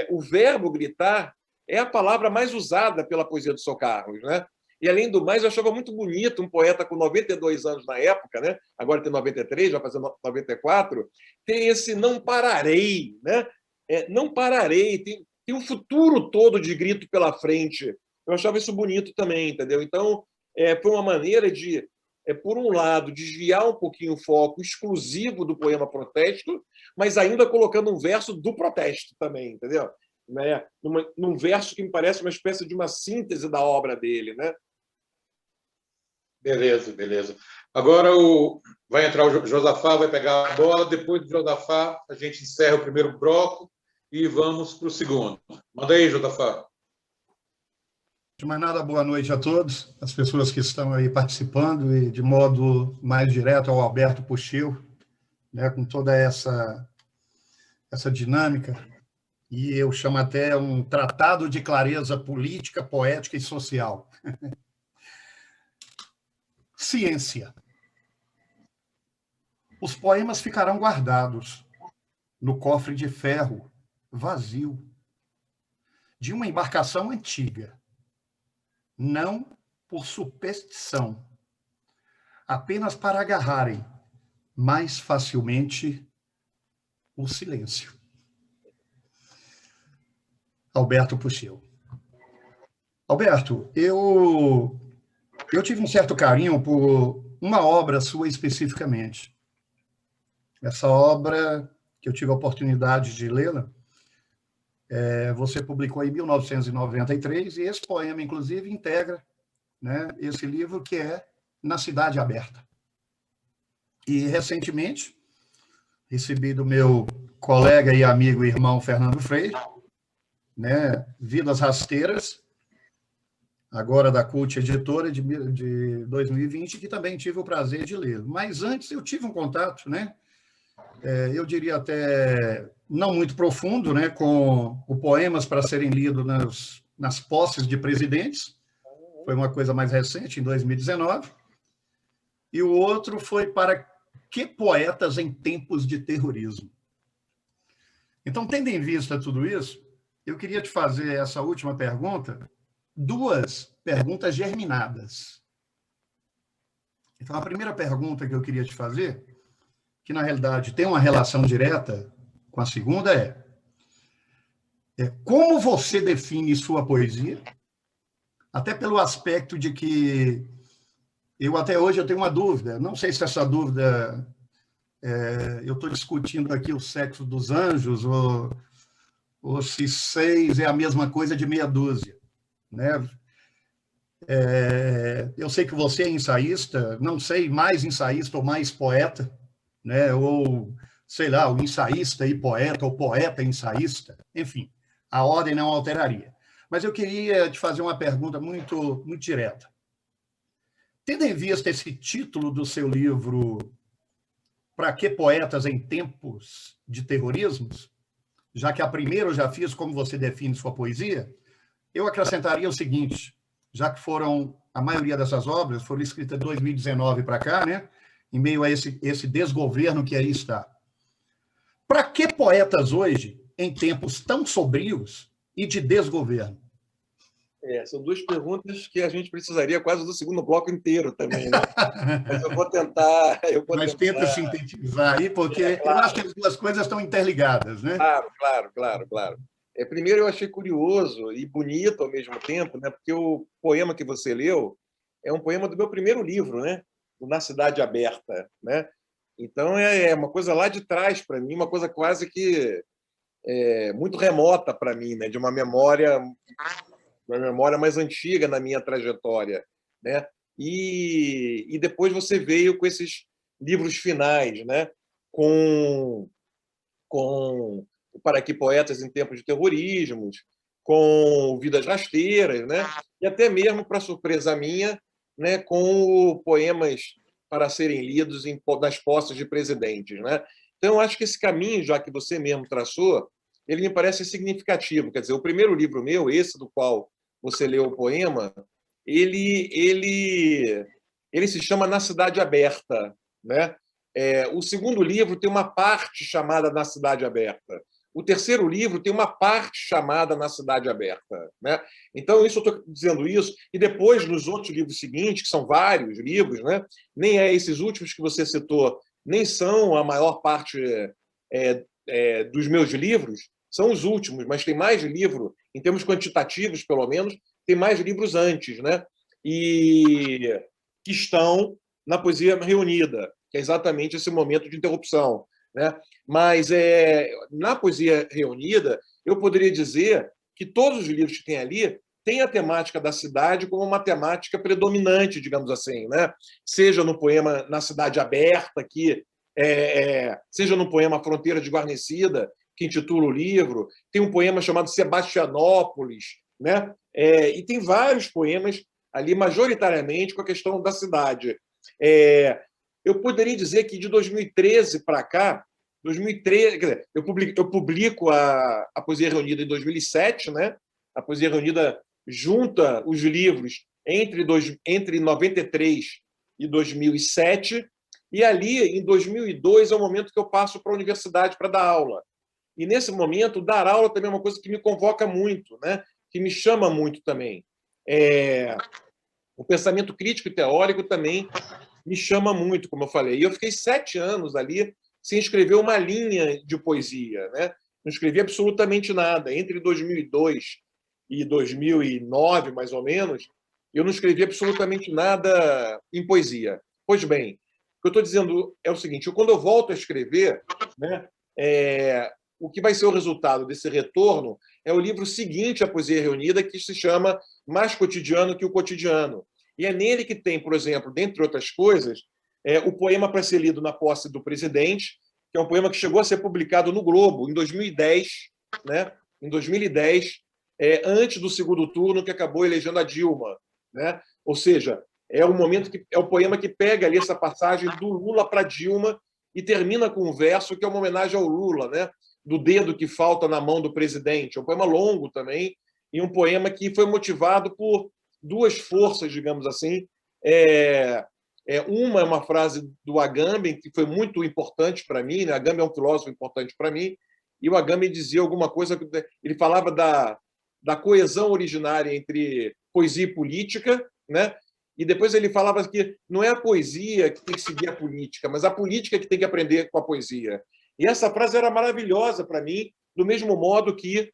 o verbo gritar é a palavra mais usada pela poesia do São Carlos, né? E, além do mais, eu achava muito bonito um poeta com 92 anos na época, né? Agora tem 93, vai fazer 94, tem esse Não Pararei, né? Não pararei, tem um futuro todo de grito pela frente. Eu achava isso bonito também, entendeu? Então, foi uma maneira de, por um lado, desviar um pouquinho o foco exclusivo do poema protesto, mas ainda colocando um verso do protesto também, entendeu? Né? Num verso que me parece uma espécie de uma síntese da obra dele, né? Beleza, beleza. Agora vai entrar o Josafá, vai pegar a bola. Depois do Josafá, a gente encerra o primeiro bloco e vamos para o segundo. Manda aí, Josafá. De mais nada, boa noite a todos, as pessoas que estão aí participando, e de modo mais direto ao Alberto Puxeu, né, com toda essa dinâmica, e eu chamo até um tratado de clareza política, poética e social. Ciência. Os poemas ficarão guardados no cofre de ferro, vazio, de uma embarcação antiga, não por superstição, apenas para agarrarem mais facilmente o silêncio. Alberto Puxeu. Alberto, eu tive um certo carinho por uma obra sua especificamente. Essa obra, que eu tive a oportunidade de lê-la, você publicou em 1993, e esse poema, inclusive, integra, né, esse livro, que é Na Cidade Aberta. E, recentemente, recebi do meu colega e amigo e irmão Fernando Freire, né, Vidas Rasteiras, agora da Cult Editora, de 2020, que também tive o prazer de ler. Mas antes eu tive um contato, né, eu diria até não muito profundo, né, com o Poemas para Serem Lidos nas Posses de Presidentes. Foi uma coisa mais recente, em 2019. E o outro foi Para Que Poetas em Tempos de Terrorismo? Então, tendo em vista tudo isso, eu queria te fazer essa última pergunta, duas perguntas germinadas. Então, a primeira pergunta que eu queria te fazer, que na realidade tem uma relação direta com a segunda, é como você define sua poesia, até pelo aspecto de que até hoje eu tenho uma dúvida, não sei se essa dúvida, eu estou discutindo aqui o sexo dos anjos, ou se 6 é a mesma coisa de meia dúzia, né? Eu sei que você é ensaísta, não sei, mais ensaísta ou mais poeta, né? Ou, sei lá, o ensaísta e poeta, ou poeta e ensaísta, enfim, a ordem não alteraria. Mas eu queria te fazer uma pergunta muito, muito direta. Tendo em vista esse título do seu livro, Para Que Poetas em Tempos de Terrorismos, já que a primeira eu já fiz como você define sua poesia, eu acrescentaria o seguinte, já que a maioria dessas obras foram escritas de 2019 para cá, né, em meio a esse desgoverno que aí está. Para que poetas hoje, em tempos tão sombrios e de desgoverno? São duas perguntas que a gente precisaria quase do segundo bloco inteiro também, né? Mas eu vou tentar... Mas tenta sintetizar aí, porque claro. Eu acho que as duas coisas estão interligadas, né? Claro. Primeiro, eu achei curioso e bonito ao mesmo tempo, né? Porque o poema que você leu é um poema do meu primeiro livro, né? Do Na Cidade Aberta, né? Então, é uma coisa lá de trás para mim, uma coisa quase que muito remota para mim, né? De uma memória mais antiga na minha trajetória, né? E depois você veio com esses livros finais, né? Com Para Que Poetas em Tempos de Terrorismos, com Vidas Rasteiras, né? E até mesmo, para surpresa minha, né? Com Poemas para Serem Lidos nas Posses de Presidentes, né? Então, eu acho que esse caminho, já que você mesmo traçou, ele me parece significativo. Quer dizer, o primeiro livro meu, esse do qual você leu o poema, ele se chama Na Cidade Aberta, né? O segundo livro tem uma parte chamada Na Cidade Aberta. O terceiro livro tem uma parte chamada Na Cidade Aberta, né? Então, isso eu estou dizendo isso. E depois, nos outros livros seguintes, que são vários livros, né? Nem esses últimos que você citou, nem são a maior parte dos meus livros, são os últimos, mas tem mais livro, em termos quantitativos, pelo menos, tem mais livros antes, né? E que estão na Poesia Reunida, que é exatamente esse momento de interrupção, né? Mas na Poesia Reunida, eu poderia dizer que todos os livros que tem ali têm a temática da cidade como uma temática predominante, digamos assim, né? Seja no poema Na Cidade Aberta, seja no poema Fronteira Desguarnecida, que intitula o livro, tem um poema chamado Sebastianópolis, né? E tem vários poemas ali, majoritariamente, com a questão da cidade. Eu poderia dizer que de 2013 para cá, 2013, quer dizer, eu publico a Poesia Reunida em 2007, né? A Poesia Reunida junta os livros entre 93 e 2007, e ali, em 2002, é o momento que eu passo para a universidade para dar aula. E, nesse momento, dar aula também é uma coisa que me convoca muito, né? Que me chama muito também. O pensamento crítico e teórico também me chama muito, como eu falei. E eu fiquei 7 anos ali sem escrever uma linha de poesia, né? Não escrevi absolutamente nada. Entre 2002 e 2009, mais ou menos, eu não escrevi absolutamente nada em poesia. Pois bem, o que eu estou dizendo é o seguinte: quando eu volto a escrever, né, o que vai ser o resultado desse retorno é o livro seguinte à Poesia Reunida, que se chama Mais Cotidiano que o Cotidiano. E é nele que tem, por exemplo, dentre outras coisas, o poema para ser lido na posse do presidente, que é um poema que chegou a ser publicado no Globo em 2010, né? Em 2010, antes do segundo turno, que acabou elegendo a Dilma, né? Ou seja, é o poema que pega ali essa passagem do Lula para Dilma e termina com um verso que é uma homenagem ao Lula, né? Do dedo que falta na mão do presidente. É um poema longo também, e um poema que foi motivado por duas forças, digamos assim. Uma é uma frase do Agamben, que foi muito importante para mim, né? Agamben é um filósofo importante para mim, e o Agamben dizia alguma coisa, ele falava da coesão originária entre poesia e política, né? E depois ele falava que não é a poesia que tem que seguir a política, mas a política que tem que aprender com a poesia. E essa frase era maravilhosa para mim, do mesmo modo que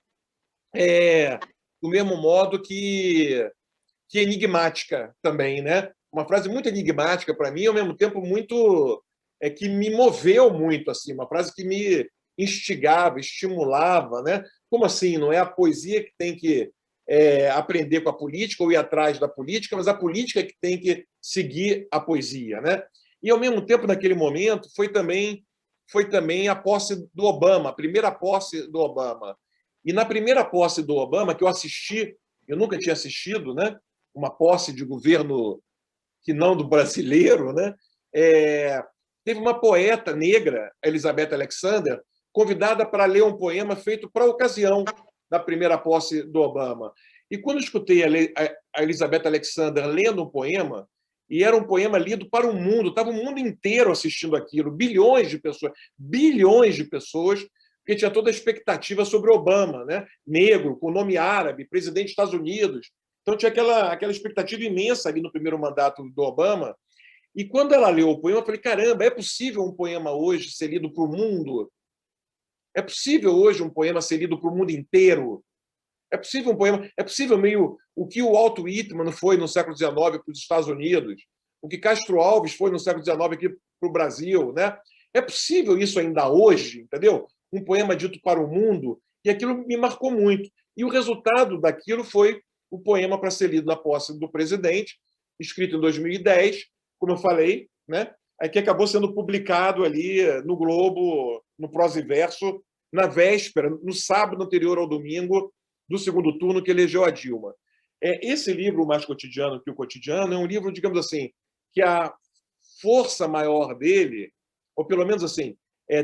enigmática também, né? Uma frase muito enigmática para mim, ao mesmo tempo muito que me moveu muito, assim, uma frase que me instigava, estimulava, né? Como assim? Não é a poesia que tem que aprender com a política ou ir atrás da política, mas a política que tem que seguir a poesia, né? E ao mesmo tempo, naquele momento, foi também a posse do Obama, a primeira posse do Obama. E na primeira posse do Obama, que eu assisti, eu nunca tinha assistido, né? Uma posse de governo que não do brasileiro, né? Teve uma poeta negra, Elizabeth Alexander, convidada para ler um poema feito para a ocasião da primeira posse do Obama. E quando eu escutei a Elizabeth Alexander lendo um poema, e era um poema lido para o mundo, estava o mundo inteiro assistindo aquilo, bilhões de pessoas, porque tinha toda a expectativa sobre Obama, né? Negro, com nome árabe, presidente dos Estados Unidos. Então tinha aquela expectativa imensa ali no primeiro mandato do Obama. E quando ela leu o poema, eu falei, caramba, é possível um poema hoje ser lido para o mundo? É possível hoje um poema ser lido para o mundo inteiro? É possível meio o que o Walt Whitman foi no século XIX para os Estados Unidos, o que Castro Alves foi no século XIX aqui para o Brasil, né? É possível isso ainda hoje, entendeu? Um poema dito para o mundo, e aquilo me marcou muito. E o resultado daquilo foi o poema para ser lido na posse do presidente, escrito em 2010, como eu falei, né? Que acabou sendo publicado ali no Globo, no Prosa e Verso, na véspera, no sábado anterior ao domingo do segundo turno que elegeu a Dilma. Esse livro, O Mais Cotidiano que o Cotidiano, é um livro, digamos assim, que a força maior dele, ou pelo menos assim,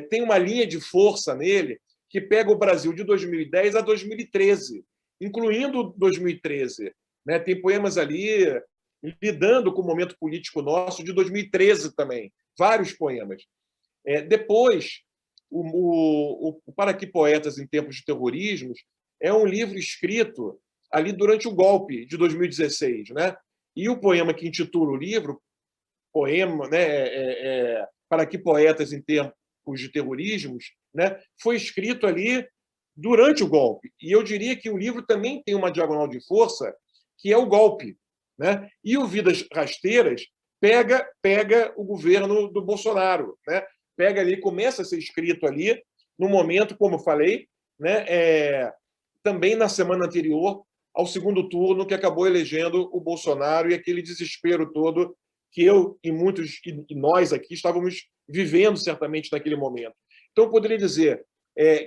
tem uma linha de força nele que pega o Brasil de 2010 a 2013, incluindo 2013. Né? Tem poemas ali lidando com o momento político nosso de 2013 também, vários poemas. Depois, o Para Que Poetas em Tempos de Terrorismos é um livro escrito ali durante o golpe de 2016. Né? E o poema que intitula o livro, poema, né, Para Que Poetas em Tempos de Terrorismos, né, foi escrito ali durante o golpe. E eu diria que o livro também tem uma diagonal de força, que é o golpe. Né? E o Vidas Rasteiras pega o governo do Bolsonaro. Né? Pega ali, começa a ser escrito ali, no momento, como eu falei, né, também na semana anterior ao segundo turno, que acabou elegendo o Bolsonaro, e aquele desespero todo que eu e muitos e nós aqui estávamos vivendo certamente naquele momento. Então, eu poderia dizer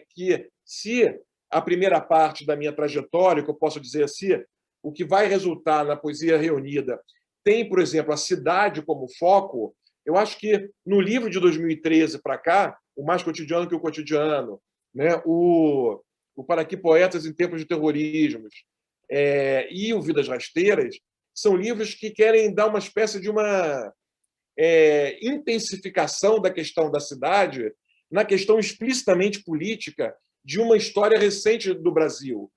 que se a primeira parte da minha trajetória, que eu posso dizer assim, o que vai resultar na Poesia Reunida tem, por exemplo, a cidade como foco, eu acho que no livro de 2013 para cá, o Mais Cotidiano que o Cotidiano, né, o Para Que Poetas em Tempos de Terrorismos e o Vidas Rasteiras, são livros que querem dar uma espécie de uma intensificação da questão da cidade na questão explicitamente política de uma história recente do Brasil.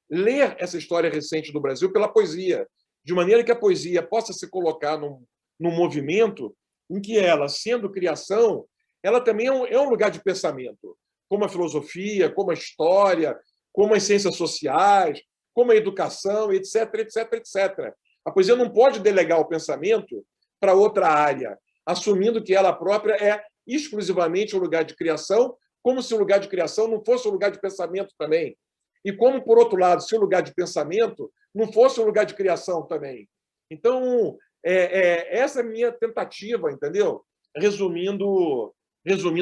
Ler essa história recente do Brasil pela poesia, de maneira que a poesia possa se colocar num movimento em que ela, sendo criação, ela também é um lugar de pensamento, como a filosofia, como a história, como as ciências sociais, como a educação, etc, etc, etc. A poesia não pode delegar o pensamento para outra área, assumindo que ela própria é exclusivamente um lugar de criação, como se o lugar de criação não fosse um lugar de pensamento também. E como, por outro lado, se o lugar de pensamento não fosse um lugar de criação também. Então, essa é a minha tentativa, entendeu? Resumindo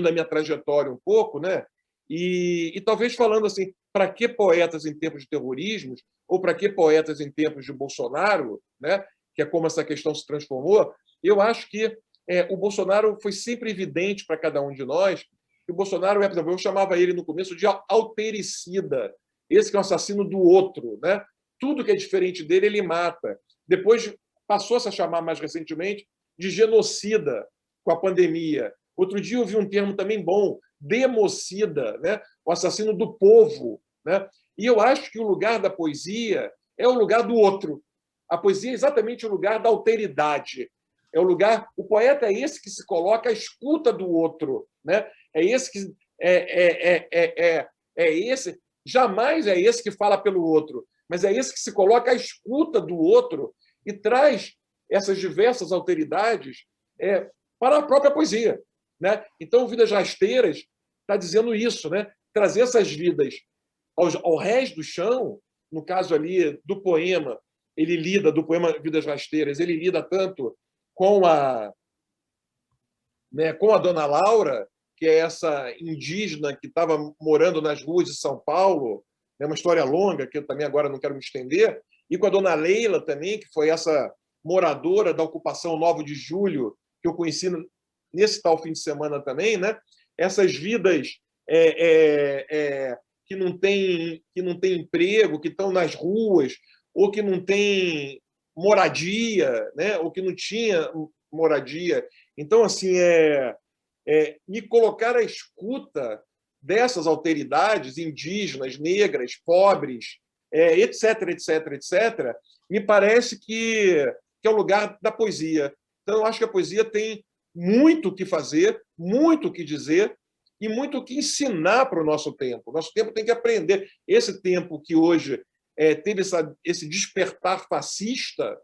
a minha trajetória um pouco, né? E talvez falando assim, para que poetas em tempos de terrorismos, ou para que poetas em tempos de Bolsonaro, né? Que é como essa questão se transformou, eu acho que o Bolsonaro foi sempre evidente para cada um de nós, que o Bolsonaro por exemplo, eu chamava ele no começo de altericida, esse que é o assassino do outro, né? Tudo que é diferente dele, ele mata. Depois passou-se a chamar, mais recentemente, de genocida com a pandemia. Outro dia eu vi um termo também bom, democida, né? O assassino do povo. Né? E eu acho que o lugar da poesia é o lugar do outro. A poesia é exatamente o lugar da alteridade. É o lugar. O poeta é esse que se coloca à escuta do outro. Né? É esse que. Esse. Jamais é esse que fala pelo outro, mas é esse que se coloca à escuta do outro e traz essas diversas alteridades para a própria poesia. Né? Então, Vidas Rasteiras está dizendo isso, né? Trazer essas vidas ao rés do chão, no caso ali do poema, do poema Vidas Rasteiras, ele lida tanto com a Dona Laura, que é essa indígena que estava morando nas ruas de São Paulo, é uma história longa, que eu também agora não quero me estender, e com a Dona Leila também, que foi essa moradora da ocupação 9 de julho, que eu conheci nesse tal fim de semana também, né? Essas vidas que não têm emprego, que estão nas ruas, ou que não têm moradia, né? Ou que não tinha moradia. Então, assim, me colocar à escuta dessas alteridades indígenas, negras, pobres, etc, etc, etc, me parece que é o lugar da poesia. Então, eu acho que a poesia tem muito o que fazer, muito o que dizer e muito o que ensinar para o nosso tempo. O nosso tempo tem que aprender. Esse tempo que hoje teve esse despertar fascista,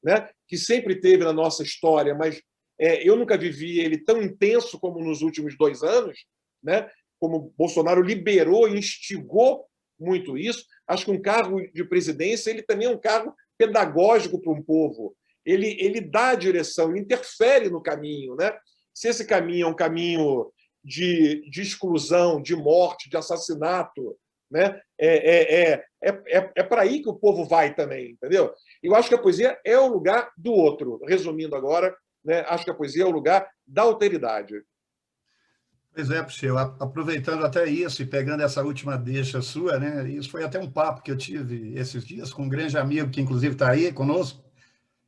né, que sempre teve na nossa história, mas eu nunca vivi ele tão intenso como nos últimos 2 anos, né, como Bolsonaro liberou e instigou muito isso. Acho que um cargo de presidência ele também é um cargo pedagógico para um povo. Ele dá a direção, ele interfere no caminho. Né? Se esse caminho é um caminho de exclusão, de morte, de assassinato, né? Para aí que o povo vai também, entendeu? Eu acho que a poesia é o lugar do outro. Resumindo agora, né? Acho que a poesia é o lugar da alteridade. Pois é, Puxeu, aproveitando até isso e pegando essa última deixa sua, né? Isso foi até um papo que eu tive esses dias com um grande amigo que, inclusive, está aí conosco,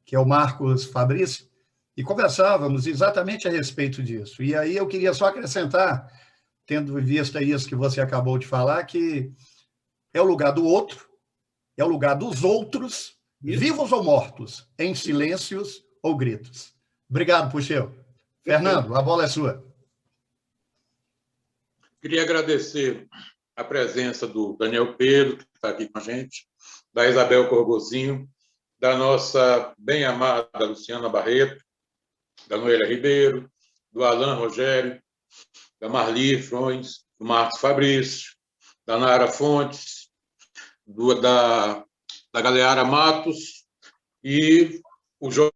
que é o Marcos Fabrício, e conversávamos exatamente a respeito disso. E aí eu queria só acrescentar, tendo em vista isso que você acabou de falar, que é o lugar do outro, é o lugar dos outros, vivos ou mortos, em silêncios ou gritos. Obrigado, Puxeu. Fernando, a bola é sua. Queria agradecer a presença do Daniel Pedro, que está aqui com a gente, da Isabel Corgozinho, da nossa bem-amada Luciana Barreto, da Noelia Ribeiro, do Alain Rogério, da Marli Frões, do Marcos Fabrício, da Nara Fontes, da Galeara Matos e o Jorge